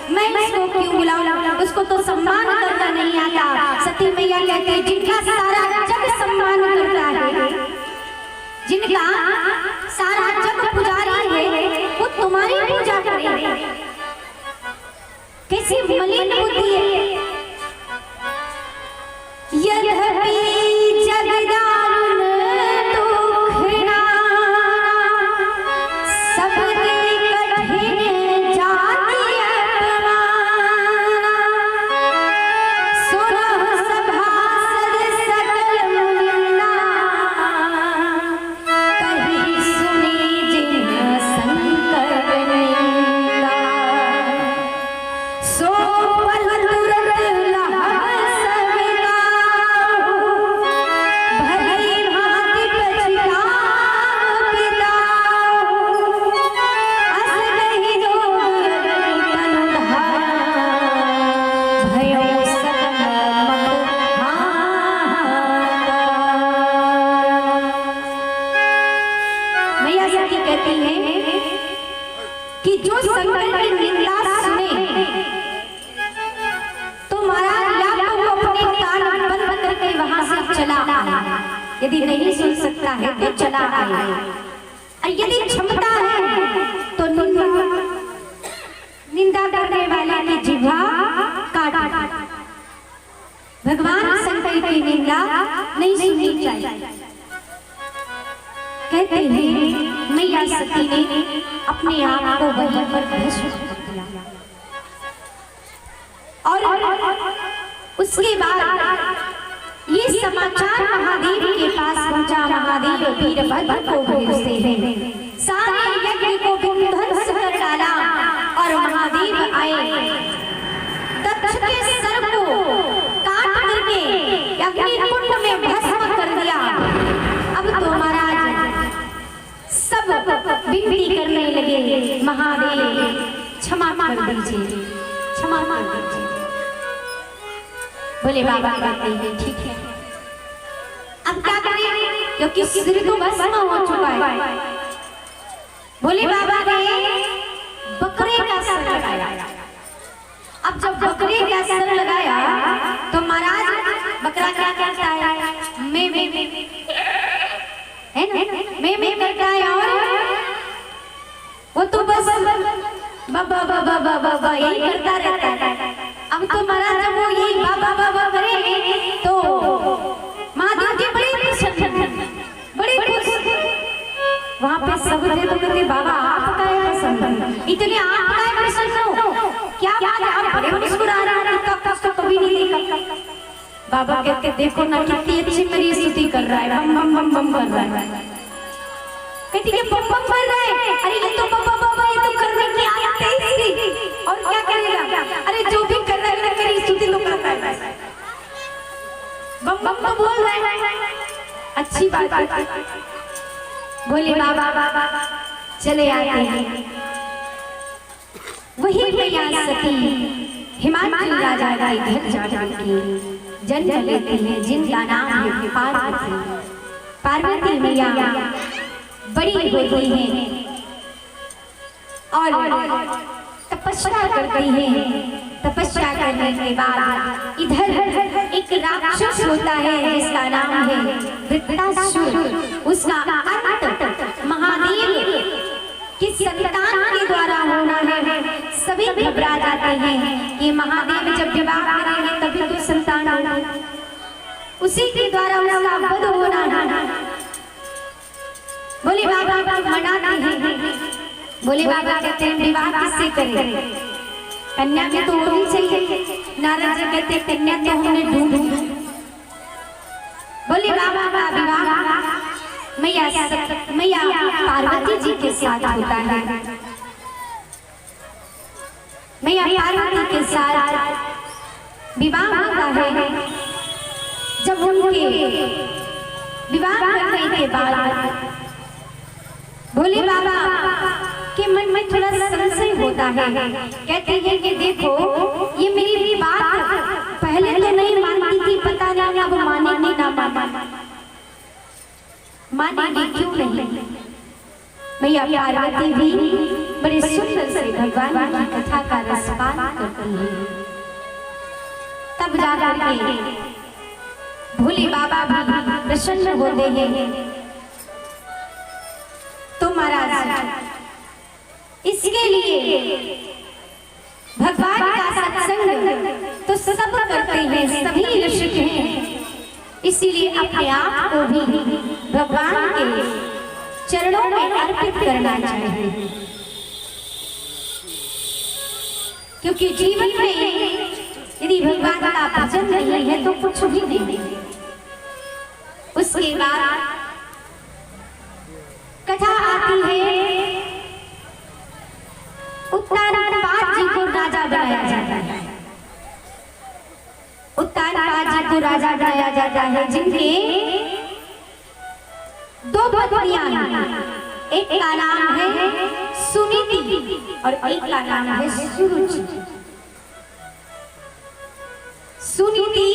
[SPEAKER 1] मैं उसको क्यों बुलाऊं? उसको तो सम्मान करना नहीं आता। सती मैया कहती है जिनका सारा जग सम्मान करता है, जिनका सारा जग पुजारी है, वो तुम्हारी पूजा करे। कैसी मलिन बुद्धि है। यद्यपि जगदारुण दुखना सबके कठिन जाति अपमाना, सुनह सभासद सकल मुनिंदा, कहीं सुनी जिन संकर निंदा। सो पल तुरत लहा कि जो संकर की निंदा सुने तो महाराज या तो वो अपने कान बंद करके वहां से चला आए, यदि नहीं सुन सकता है तो चला आए, और यदि क्षमता है तो निंदा करने वाले की जिह्वा काट। भगवान शंकर की निंदा नहीं सुननी चाहिए। कहते हैं मैया सती ने अपने आप को वहीं पर भस्म कर दिया, और उसके बाद ये समाचार महादेव के पास पहुंचा। महादेव वीरभद्र को भेजते हैं, सारे यज्ञ को विध्वंस कर डाला, और महादेव आए दक्ष के सर को काट करके अग्निकुंड में भस्म कर दिया। अब तो महाराज सब विनती करने लगे, महादेव क्षमा कर दीजिए, क्षमा कर दीजिए। बोले बाबा कहते हैं ठीक है, अब क्या करें? क्योंकि सिर तो भस्म हो चुका है। भोले बाबा ने बकरे का सर लगाया। अब जब बकरे का सर लगाया तो महाराज बकरा क्या करता है? मैं है ना, मैं करता है और वो तो बस बाबा बाबा बाबा बाबा यही करता रहता है। अब तो महाराज जब वो यही बाबा बाबा करे तो महादेव जी बड़े खुश वहाँ पे सब थे तो कहते बाबा आपका है प्रसन्न, इतने आपका है प्रसन्न हो, क्या बात है आप बड़े मुस्कुरा रहे हैं, इतना कष्ट कभी नहीं देखा। बाबा कहते देखो ना कितनी अच्छी मेरी स्तुति कर रहा है, बम बम बम बम कर रहा है। कहती है बम बम कर रहा है, अरे ये तो बाबा बाबा ये तो करने की आदत है इसकी, और क्या करेगा? अरे जो भी कर रहा है मेरी स्तुति तो करता है, बम बम तो बोल रहा है, अच्छी बात है। बोले बाबा चले आते हैं। वही मैया सती हिमाचल राजा के घर जाके जन्म लेती है, जिनका नाम है पार्वती। पार्वती मैया बड़ी होती है और तपस्या करती है। तपस्या करने के बाद इधर एक राक्षस होता है जिसका नाम है वृत्रासुर। उसका अंत महादेव की संतान के द्वारा होना है। सभी घबरा जाते हैं कि महादेव जब विवाह करेंगे तभी तो संतान होगा, उसी के द्वारा उसका वध होना है। बोले बाबा मनाते हैं। बोले बाबा कहते हैं विवाह किससे करें? कन्या में तो होनी चाहिए। नारद जी कहते कन्या तो हमने ढूंढी। बोले बाबा का विवाह मैया पार्वती जी के साथ होता है। मैया पार्वती के साथ विवाह होता है। जब उनके विवाह करने के बाद भोले बाबा के मन में थोड़ा संशय होता है। कहते हैं कि देखो ये मेरी बात पहले तो नहीं मानती थी, पता नहीं अब मानेगी ना मानेगी क्यों नहीं। मैया पार्वती भी बड़े सुंदर से भगवान की कथा का रसपान करती है। तब जाकर के भोले बाबा भी प्रसन्न होते हैं। तो महाराज इसके लिए भगवान का सत्संग तो सब करते हैं, सभी ऋषि हैं, इसीलिए अपने आप को भी भगवान के चरणों में अर्पित करना चाहिए। क्योंकि जीवन में यदि भगवान का भजन नहीं है तो कुछ भी नहीं। उसके बाद कथा आती है, उत्तानपाद जी को राजा बनाया जाता है। उत्तानपाद जी को राजा बनाया जाता है, जिनके दो पत्नियां हैं। एक का नाम है सुनीति और एक का नाम है सुरुचि। सुनीति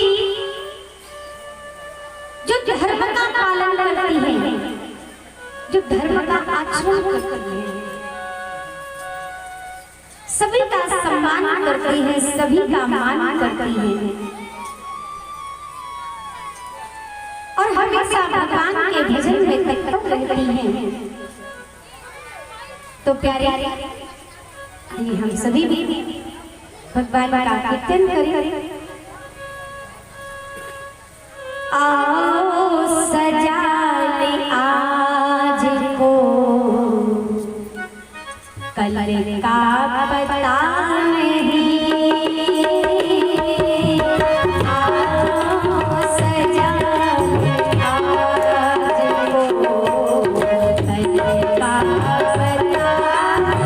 [SPEAKER 1] जो धर्म का पालन करती है, जो धर्म का आचरण करती है, सभी का सम्मान करती है, सभी का मान करती है और हमेशा भगवान के भजन में तत्पर रहती है। तो प्यारे हम सभी भी भगवान का कीर्तन करें। आओ सजा ले आज को कल का पता नहीं। आओ सजा ले आज को कल का पता नहीं।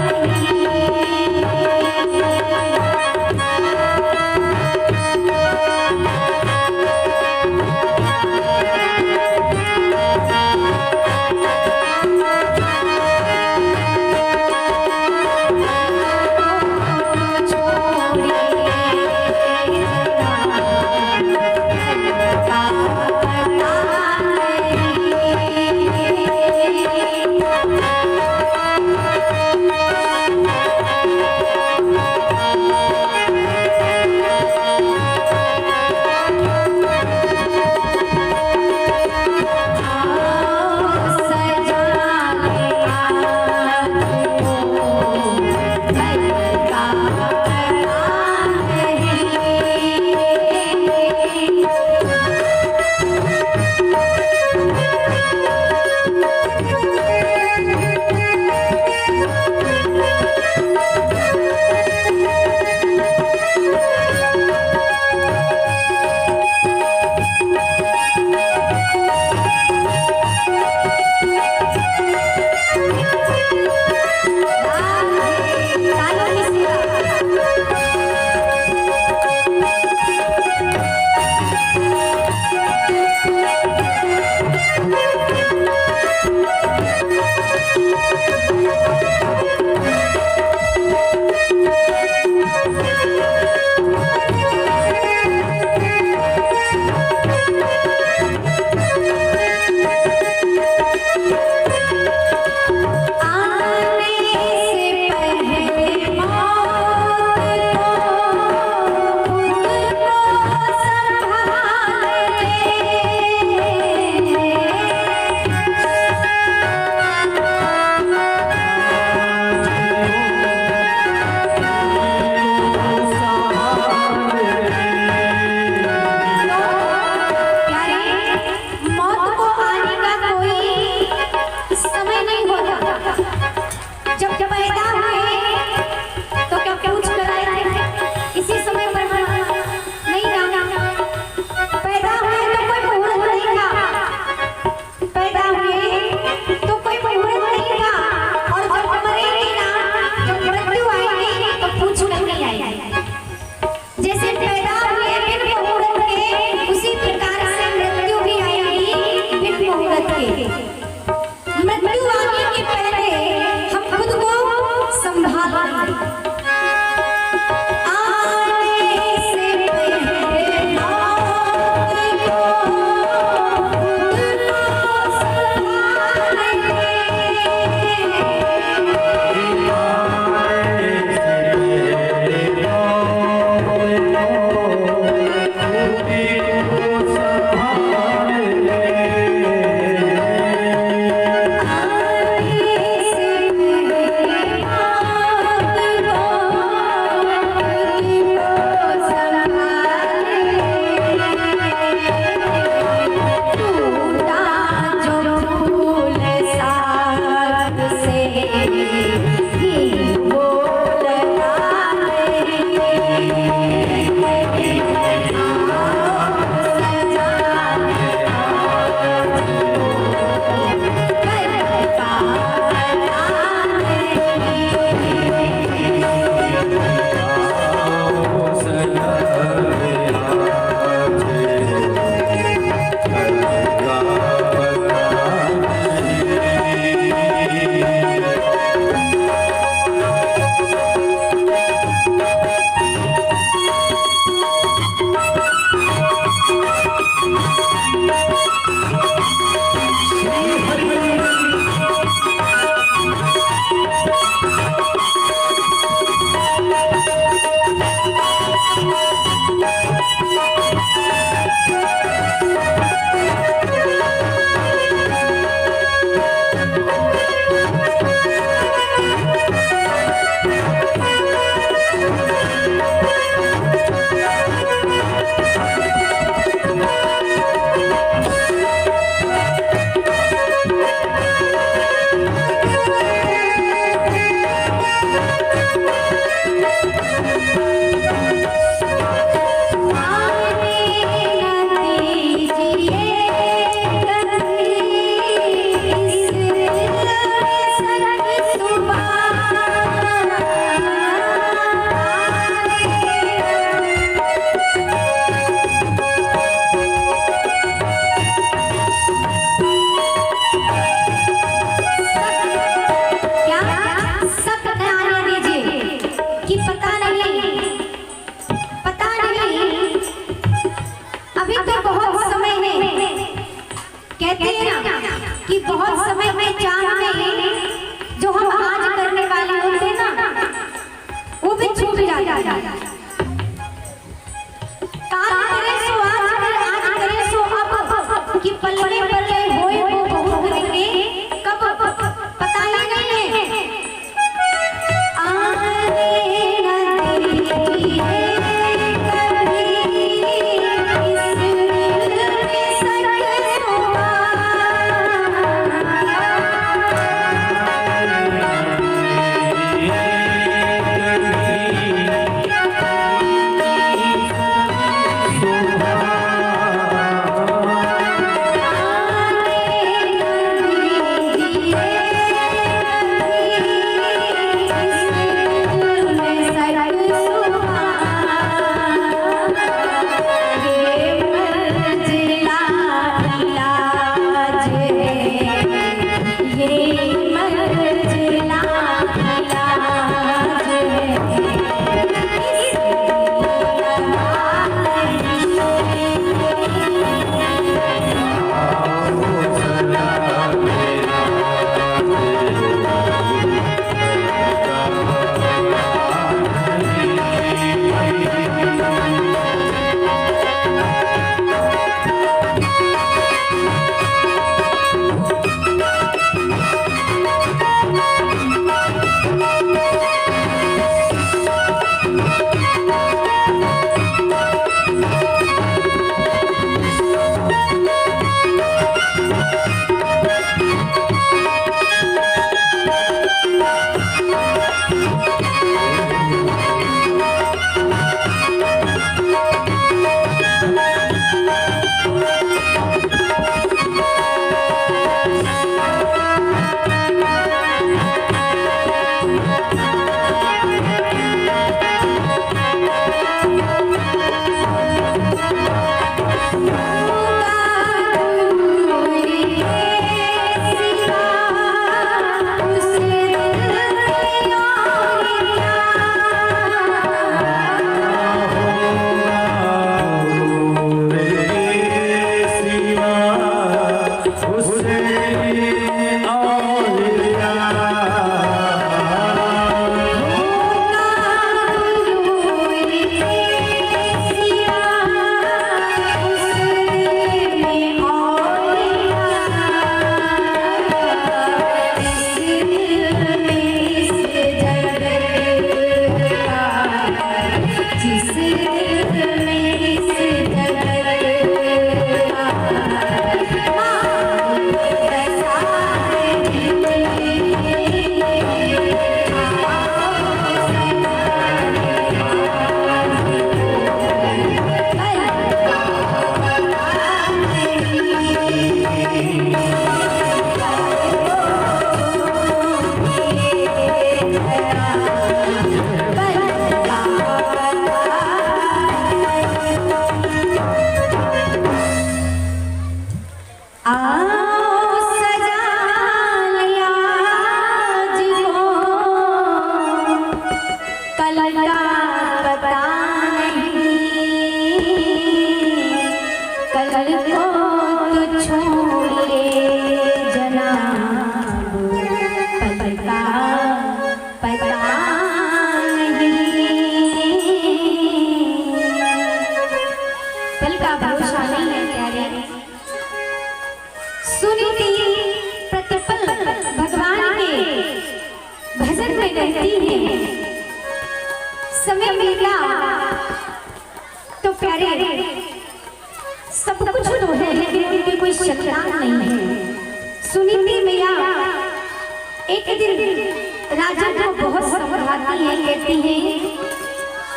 [SPEAKER 1] कहती हैं समय मिला तो प्यारे सब कुछ तो है लेकिन उनकी कोई शक्ति नहीं है। सुनीति मैया एक दिन राजा को बहुत समझाती है, कहती है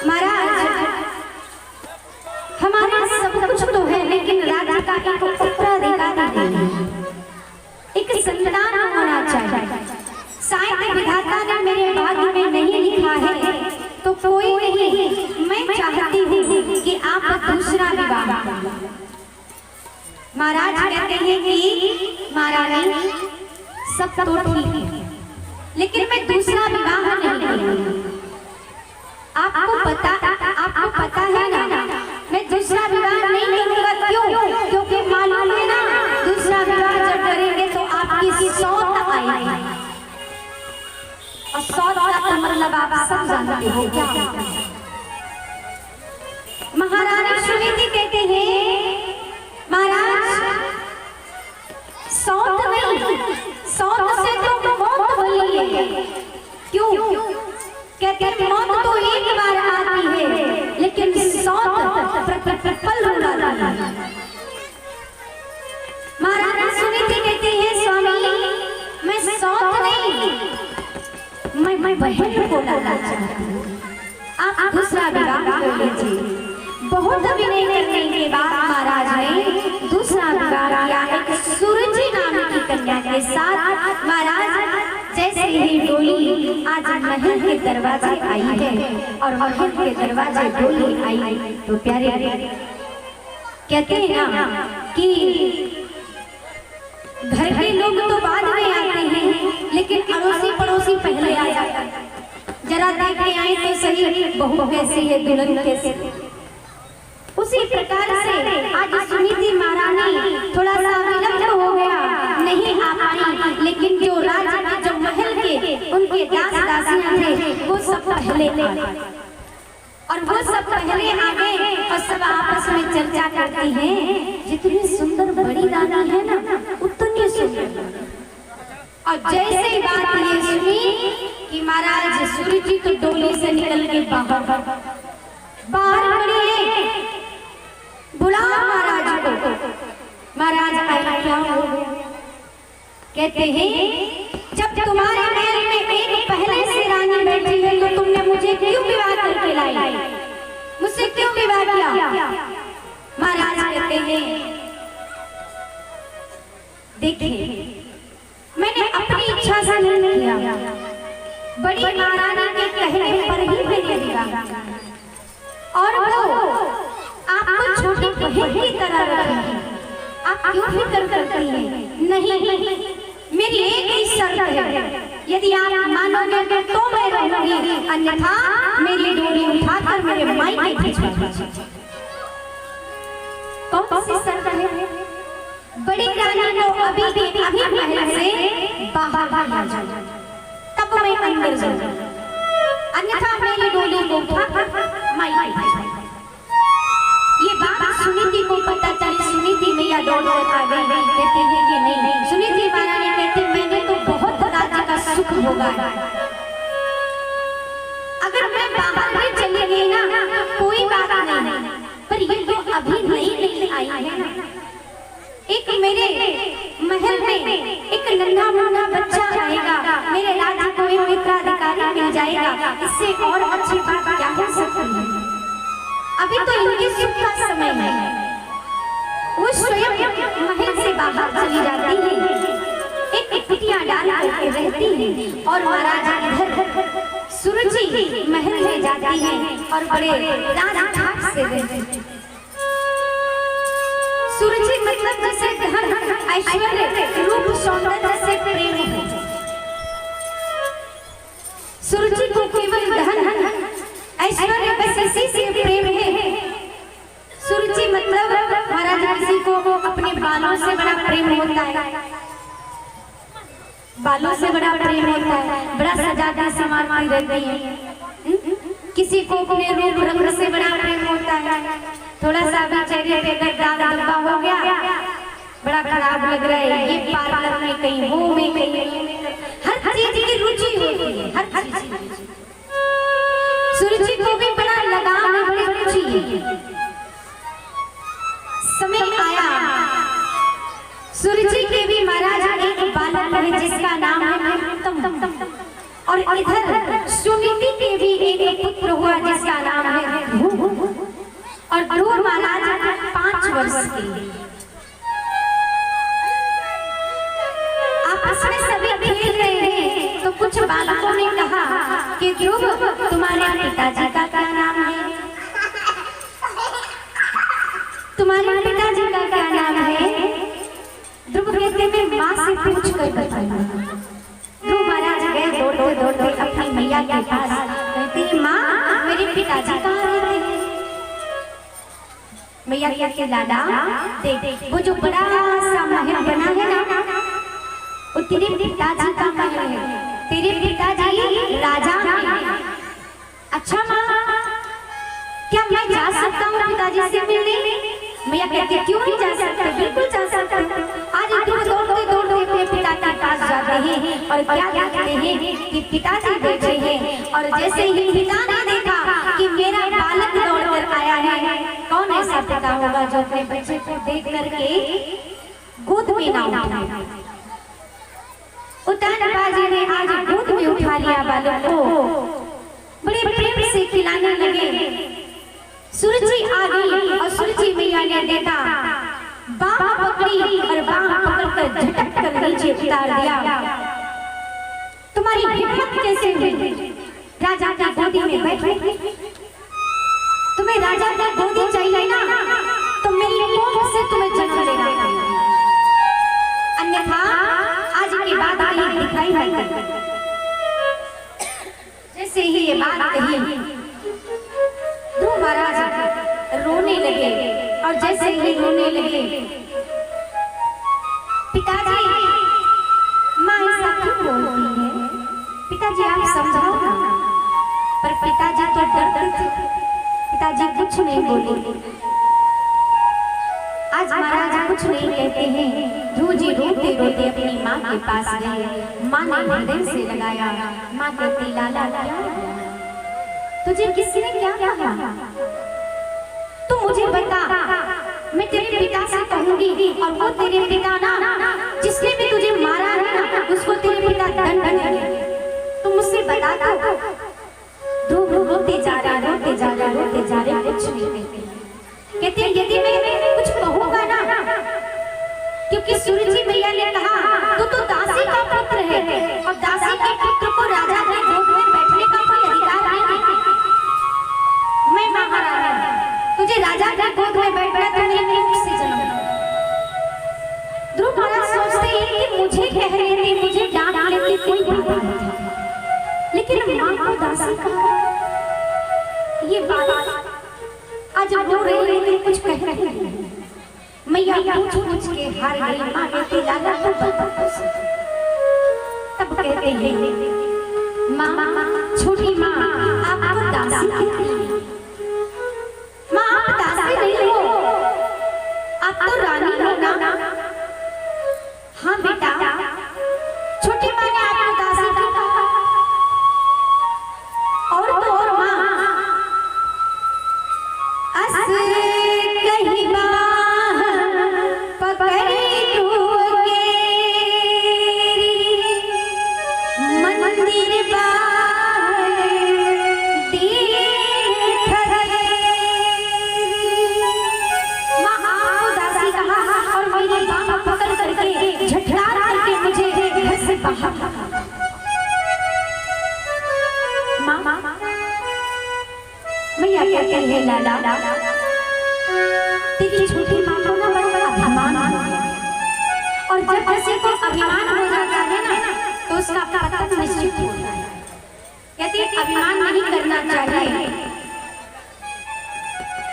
[SPEAKER 1] महाराज हमारा सब कुछ तो है लेकिन राजा का एक उत्तराधिकारी नहीं है, एक संतान होना चाहिए। शायद विधाता ने मेरे भाग्य में नहीं लिखा है तो कोई नहीं, मैं चाहती हूँ कि आप दूसरा विवाह। महाराज कहते हैं कि महारानी सब तो ठीक है लेकिन मैं दूसरा विवाह नहीं करूँगी। आपको पता है ना मैं दूसरा विवाह नहीं करूँगा। क्यों? क्योंकि मालूम है ना दूसरा विवाह जब करेंगे तो आपकी सौत आएगी और सौत का मतलब आप सब जानते हो क्या। महारानी सुनीति कहते हैं महाराज सौत नहीं, सौत से तो मौत हुई है। क्यों? कहते हैं मौत तो एक बार आती है लेकिन सौत पल रुलाती है। महारानी सुनीति कहते हैं स्वामी मैं सौत नहीं, मैं बहन को लाना चाहती हूँ, आप दूसरा विवाह कर लीजिए। बहुत विनय करने के बाद महाराज ने दूसरा विवाह किया एक सूरजी नाम की कन्या के साथ। महाराज जैसे ही डोली आज महल के दरवाजे आई है और महल के दरवाजे डोली आई तो प्यारे कहते हैं ना कि घर के लोग तो बाद में आते हैं लेकिन अड़ोसी पड़ोसी पहले आ जाते हैं। जरा देखने आए तो सही बहू कैसी है, दुल्हन कैसी। उसी प्रकार से आज सुनीति महारानी थोड़ा सा विलंब हो गया, नहीं आ पाई, लेकिन जो राजा के जो महल के उनके दास दासियां थे वो सब पहले आए और वो सब पहले आ गए और सब आपस में चर्चा करती हैं जितनी सुंदर बड़ी रानी है ना उतनी सुंदर। और जैसे ही बात ये सुनी कि महाराज सूरजी तो डोली से निकल के बाहर खड़ी है, बुला महाराज को। महाराज आए क्या हो? कहते हैं जब तुम्हारे महल में एक पहले से रानी बैठी है तो तुमने मुझे क्यों विवाह करके लाई, मुझसे क्यों विवाह किया? महाराज कहते हैं देखिए मैंने अपनी इच्छा से नहीं किया, बड़ी महारानी के कहने पर ही मैंने विवाह और वो आपको छोटी बहन की तरह रखी। आप क्यों फिक्र करती हैं? नहीं, मेरी एक ही शर्त है, यदि आप मानोगे तो मैं रहूंगी, अन्यथा मेरी डोली उठाकर मेरे मायके भिजवा दीजिए। कौन सी शर्त है? बड़ी रानी को अभी महल से बाहर आ जाए तब मैं अंदर जाऊंगी, अन्यथा मेरी डोली को उठाकर मायके भिजवा। ये बात सुनीति को पता चली, सुनीति मैया दौड़कर आ गई, कहती है कि नहीं। सुनीति महारानी कहती मैंने तो बहुत राज्य का सुख भोगा है, अगर मैं बाहर भी चली गई ना कोई बात नहीं, पर ये तो अभी नहीं आई है ना। एक मेरे महल में एक नन्हा मुन्ना बच्चा आएगा, मेरे राज्य को एक उत्तराधिकारी मिल जाएगा, इससे और अच्छी बात क्या हो सकती है? अभी तो इनके सुख का समय है। वो स्वयं महल से बाहर चली जाती है, एक कुटिया डाल करके रहती है और महाराज इधर सूरजी महल में जाती है और बड़े राज ठाट से रहती है। सूरजी मतलब जैसे धन ऐश्वर्य रूप सौंदर्य से प्रेम है। सूरजी को केवल धन ऐश्वर्य बस इसी से प्रेम है। सूरजी मतलब महाराज किसी को अपने बालों से बड़ा प्रेम होता है, बालों से बड़ा प्रेम होता है, बड़ा सजाती संवारती रहती है। किसी को अपने रूप रंग से बड़ा प्रेम होता है, थोड़ा सा भी चेहरे पे दाग धब्बा हो गया बड़ा खराब लग रहा है, ये पार्लर में कहीं वो में कहीं, हर चीज की रुचि होती है, हर चीज और इधर सुनीति के भी एक पुत्र हुआ जिसका नाम है ध्रुव। और ध्रुव महाराज 5 वर्ष के आपस में सभी खेल रहे हैं, तो कुछ बालकों ने कहा कि ध्रुव तुम्हारे पिताजी का क्या नाम है? तुम्हारे पिताजी का क्या नाम है? ध्रुव कहते मैं माँ से पूछ कर बताऊंगा। ध्रुव महाराज गए दौड़ते दौड़ते अपनी मैया के पास, कहते माँ मेरे पिताजी कहाँ रहते हैं? मैया कहते लाला देख वो जो बड़ा सा महल बना है ना, वो तेरे पिताजी का महल है। तेरे पिताजी राजा हैं। अच्छा माँ क्या मैं जा सकता हूँ पिताजी से मिलने? मैया कहती क्यों नहीं जा सकते? बिल्कुल जा सकते। आज तुम दौड़ते दौड़ते अपने पिता के पास जाते हैं और क्या कहते हैं कि पिताजी बैठे हैं। और जैसे ही पिता ने देखा कि मेरा बालक दौड़कर आया है, कौन ऐसा पिता होगा जो अपने बच्चे को देख करके गोद में ना उठाए? उतानबाजी ने आज गोद में उठा लिया बालक को, बड़े प्रेम से खिलाने लगे। सुरुचि आ गई और सुरुचि मैया ने देखा, बाह पकड़ी और बाह पकड़कर झटक कर नीचे उतार दिया। तुम्हारी हिम्मत कैसे हुई राजा की गोदी में बैठने की? तुम्हें राजा की गोदी चाहिए ना, तो मेरी कोख से तुम्हें जन्म लेना चाहिए, अन्यथा आज की बात कहीं दिखाई नहीं करती। जैसे ही ये बात कही ध्रुव महाराज रोने लगे। और जैसे ही रोने लगे, पिताजी माँ ऐसा क्यों बोलती है? पिताजी आप समझाओ ना। पर पिताजी तो डरते थे, पिताजी कुछ नहीं बोले। आज महाराज कुछ नहीं कहते हैं। ध्रुव जी रोते रोते अपनी माँ के पास गए। माँ ने हृदय से लगाया। माँ कहती लाला क्या तुझे किसी ने क्या कहा? तू मुझे बता, मैं तेरे पिता से कहूंगी और वो तेरे पिता ना जिसने भी तुझे मारा है ना, उसको तेरे पिता दंड देंगे। तू मुझसे बता दो। ध्रुव रोते जा रहे रोते जा रहे रोते जा रहे, कुछ नहीं कहते। कहते यदि मैं कुछ कहूंगा ना, क्योंकि सुरुचि मैया ने कहा तू तो दासी का पुत्र है और दासी के पुत्र को राजा के गोद में बैठने का कोई अधिकार नहीं। मैं महारानी, तुझे राजा के गोद में बैठना तो मेरी कोख से जन्म। ध्रुव महाराज सोचते हैं कि मुझे कह लेते, मुझे डांट लेते, कोई बात नहीं था, लेकिन माँ को दासी का ये बात आज रो रही है, कुछ कह रही है। मैया पूछ के हार गई। माँ कहती लाला तब कहते हैं माँ छोटी माँ आपको दासी कहती है। माँ आप दासी नहीं हो, आप तो रानी हो ना। हाँ बेटा, छोटी माँ ने आपको दासी कहा। और तो और माँ कहीं मैया कहते हैं लाला तेरी छोटी माँ को ना बड़ा अभिमान हो गया, और जब किसी को अभिमान हो जाता है ना तो उसका पतन निश्चित होता है। कहते अभिमान नहीं करना चाहिए।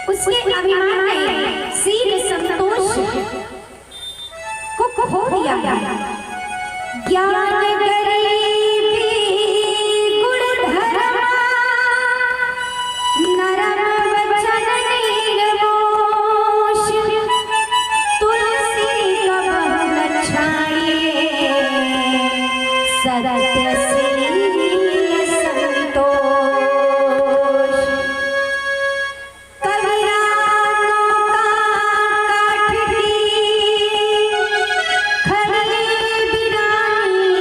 [SPEAKER 1] उसके अभिमान में सील संतोष को खो दिया गया। ज्ञान गरीबी गुण धर्म नरम वचन निर्मोष तुलसी कब न छाए सत्यशील संतोष। कविरानों का काठ की खरी बिरानी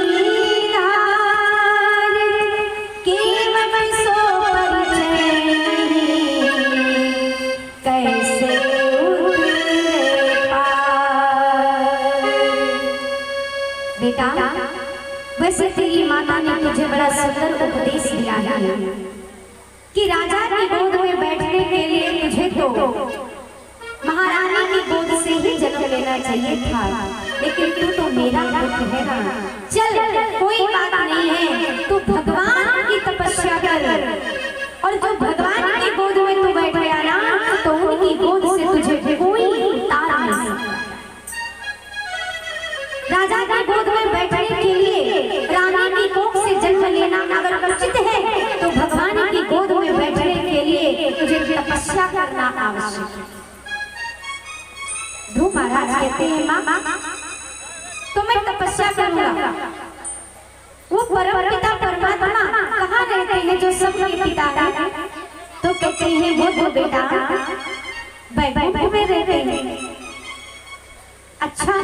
[SPEAKER 1] है कि राजा की गोद में बैठने के लिए तुझे तो महारानी की गोद से ही जन्म लेना चाहिए था, लेकिन तू तो मेरा पुत्र है ना। चल कोई बात नहीं है, तू भगवान की तपस्या कर, और जो भगवान की गोद में तू बैठ गया ना तो उनकी गोद से तुझे कोई उतार नहीं सकता। राजा की गोद में बैठने के लिए रानी की कोख से जन्म लेना अगर उचित है तो भगवान की गोद में बैठने के लिए तुझे तपस्या करना आवश्यक है। ध्रुव महाराज कहते हैं माँ तो मैं तपस्या करूंगा। वो परम पिता परमात्मा कहाँ रहते हैं जो सबके पिता है? तो कहते हैं वो तो बेटा वैकुंठ में रहते हैं। अच्छा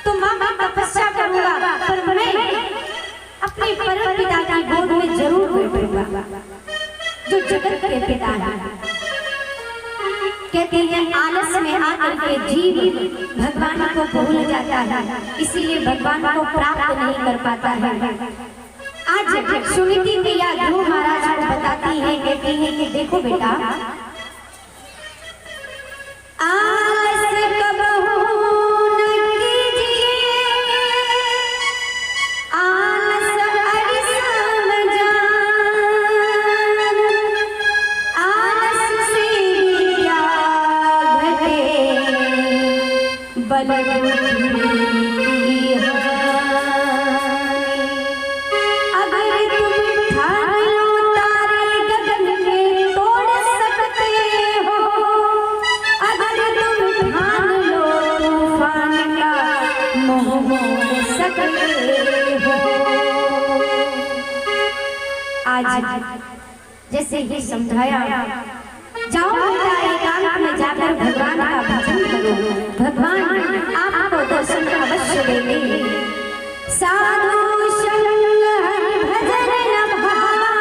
[SPEAKER 1] तो माँ मैं तपस्या करूंगा, पर मैं अपने परम पिता की गोद में जरूर बैठूंगा जो जगत के पिता है। कहते हैं आलस में आकर के जीव भगवान को भूल जाता है, इसीलिए भगवान को प्राप्त नहीं कर पाता है। आज सुनीति प्रिया ध्रुव महाराज को बताती है, कहती है कि देखो बेटा आलस कबहू न कीजिए, आलस अरिसम जान, आलस से क्या घटे बल आज जैसे ही समझाया, जाओ बेटा एकांत में जाकर भगवान का भजन करो, भगवान आपको दर्शन अवश्य देंगे। साधु संग भजन न भावा,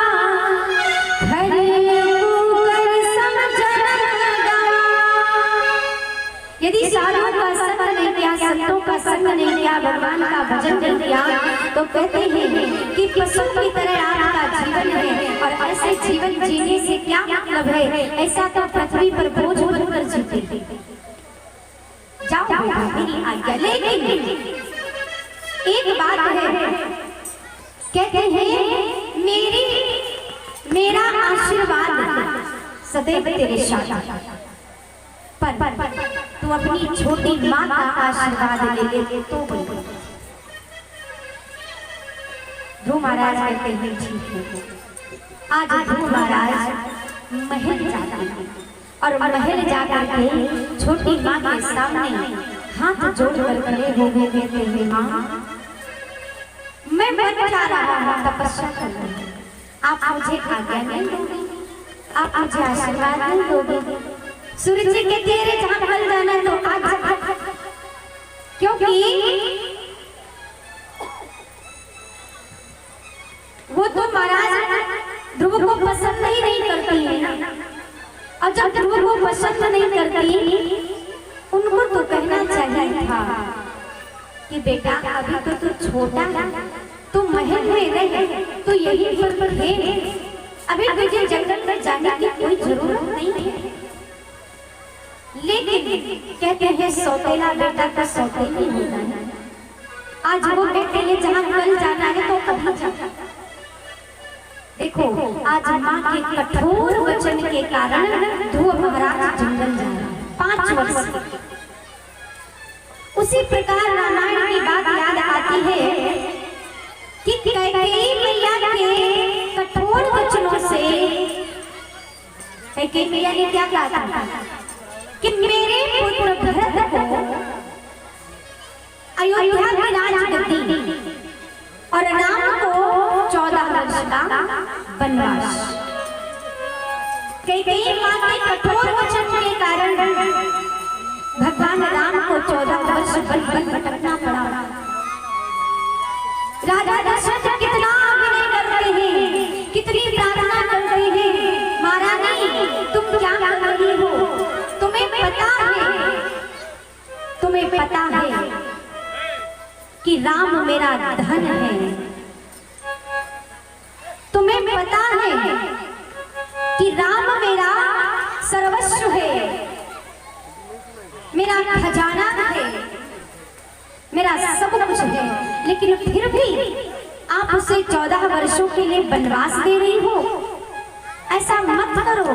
[SPEAKER 1] हरि कर समझन गावा। यदि साधु का संग नहीं किया, संतों का संग नहीं किया, भगवान का भजन नहीं किया, तो कहते हैं कि पशु की तरह आपका जीवन है, और ऐसे जीवन जीने से क्या मतलब है? ऐसा तो पृथ्वी पर बोझ बनकर जीते। जाओ बेटा मेरी आज्ञा। लेकिन एक बात है, कहते हैं मेरा आशीर्वाद सदैव तेरे साथ, पर तू अपनी छोटी माँ का आशीर्वाद ले ले तो बोल। ध्रुव महाराज कहते हैं ठीक है। आज ध्रुव महाराज महल जाते हैं, और महल जाकर के छोटी माँ के सामने हाथ जोड़कर खड़े हो गए, कहते हैं माँ मैं मन चाह रहा हूँ तपस्या करने, आप मुझे आज्ञा नहीं दोगे, आप मुझे आशीर्वाद नहीं दोगे? सूर्य जी के तेरे जहाँ फल जाना तो आज, क्योंकि वो तो महाराज ध्रुव को पसंद ही नहीं करती है, और जब ध्रुव को पसंद नहीं करती, उनको तो कहना चाहिए था कि बेटा अभी तो तू छोटा है, तू महल में रहे, तो यही पर है, अभी तुझे जंगल में जाने की कोई जरूरत नहीं है। लेकिन कहते हैं सौतेला बेटा का सौतेली होता है। आज वो कहते हैं जहाँ कल जाना है तो अभी जाना। देखो आज माँ के कठोर वचन के कारण ध्रुव महाराज जंगल जा रहे हैं 5 वर्ष। उसी प्रकार रामायण की बात याद आती है कि कैकेयी मैया के कठोर वचनों से कैकेयी मैया ने क्या कहा था कि मेरे पुत्र भरत को अयोध्या की राजगद्दी और राम को 14 वर्ष का वनवास। कैकेयी मां के कठोर वचन के कारण भगवान राम को 14 वर्ष वन भटकना पड़ा। राजा दशरथ कितना विनय करते हैं, कितनी प्रार्थना करते हैं, महारानी तुम क्या कर रही हो? तुम्हें पता है कि राम मेरा धन है, तुम्हें पता है कि राम मेरा सर्वस्व है, मेरा खजाना है, मेरा सब कुछ है, लेकिन फिर भी आप उसे 14 वर्षों के लिए वनवास दे रही हो। ऐसा मत करो,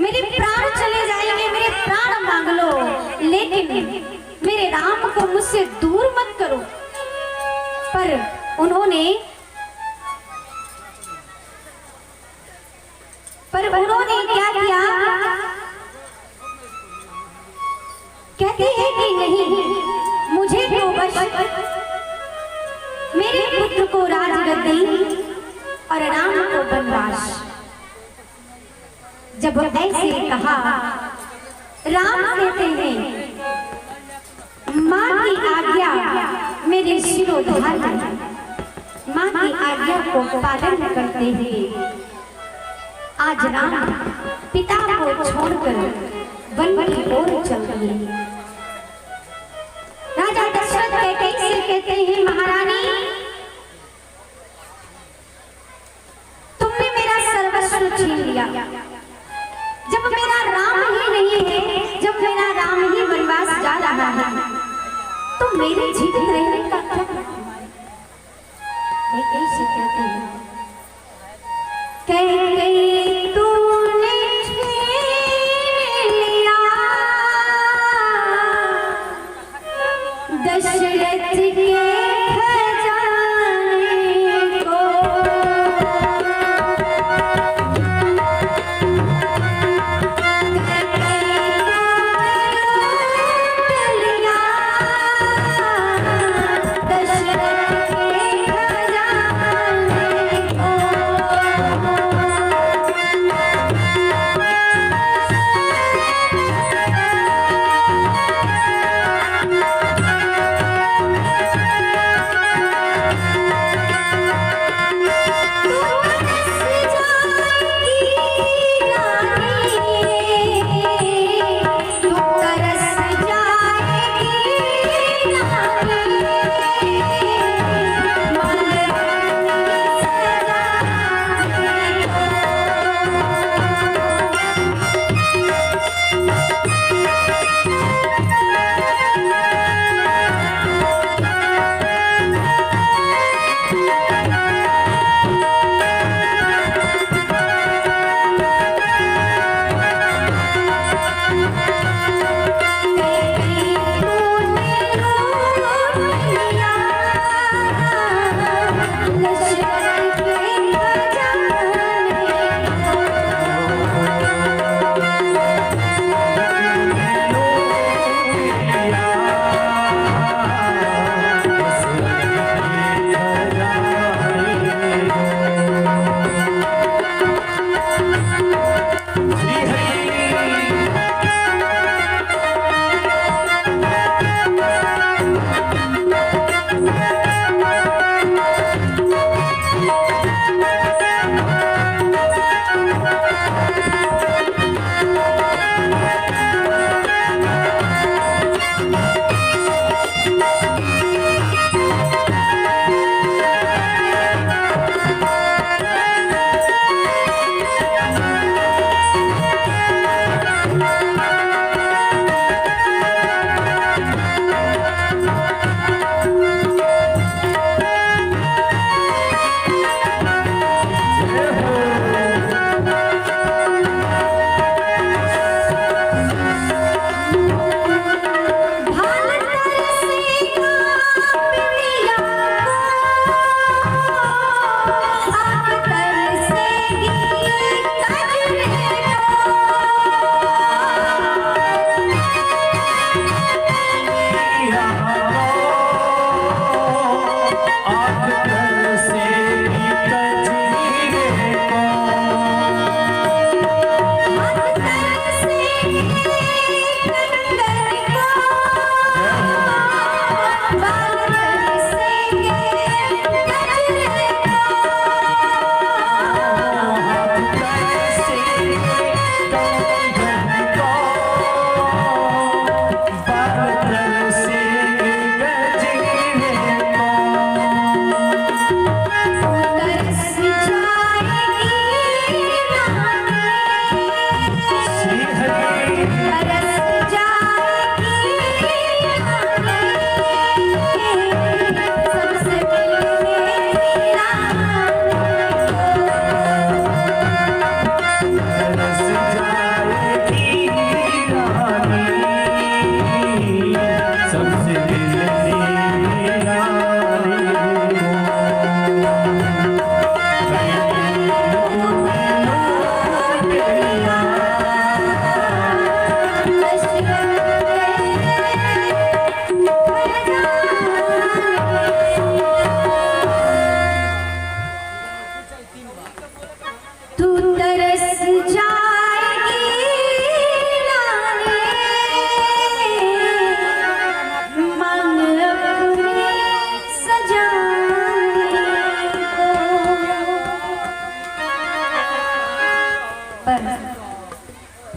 [SPEAKER 1] मेरे प्राण चले जाएंगे, मेरे प्राण मांग लो, लेकिन मेरे राम को मुझसे दूर मत करो। पर उन्होंने क्या किया? कहते हैं कि नहीं, मुझे तो बस मेरे पुत्र को राजगद्दी और राम को वनवास। जब ऐसे कहा, राम कहते हैं माँ की आज्ञा मेरे शिरोधार्य है। माँ की आज्ञा को पालन करते हुए आज राम पिता को छोड़कर वन की ओर चल दिए। राजा दशरथ कैसे कहते हैं, महारानी तुमने मेरा सर्वस्व छीन लिया। जब मेरा राम ही नहीं है, जब मेरा राम ही वनवास जा रहा है, तो मेरे जीवित रहने का क्या? कैसे कहते हैं, तूने छीन लिया दशरथ के खजाने को, दशरथ के खजाने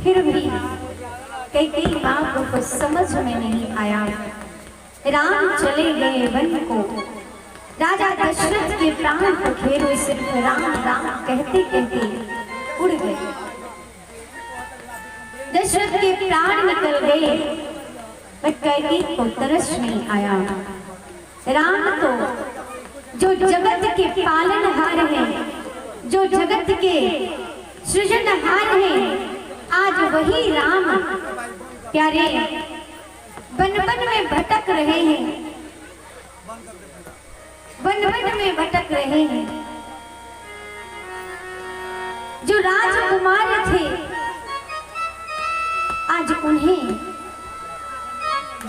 [SPEAKER 1] फिर भी कई माँ को कुछ समझ में नहीं आया। राम चले गए वन को, राजा दशरथ के प्राण पखेरु सिर्फ राम राम कहते कहते उड़ गए। दशरथ के प्राण निकल गए पर कैकेयी को तरस नहीं आया। राम तो जो जगत के पालनहार हैं, जो जगत के सृजनहार हैं, आज वही राम प्यारे वन वन में भटक रहे हैं, वन वन में भटक रहे हैं। जो राजकुमार थे आज उन्हें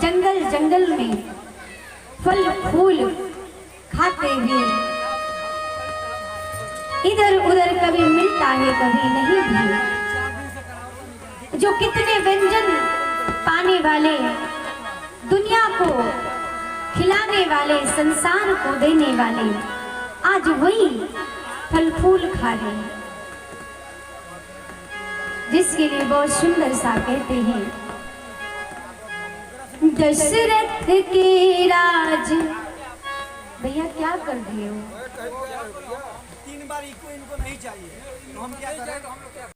[SPEAKER 1] जंगल जंगल में फल फूल खाते हुए इधर उधर कभी मिलता है कभी नहीं भी। जो कितने व्यंजन पाने वाले, दुनिया को खिलाने वाले, संसार को देने वाले, आज वही फल फूल खा रहे हैं। जिसके लिए बहुत सुंदर सा कहते हैं, दशरथ के राज। भैया क्या कर रहे हो?
[SPEAKER 2] 3 बार इनको नहीं चाहिए तो हम क्या करें?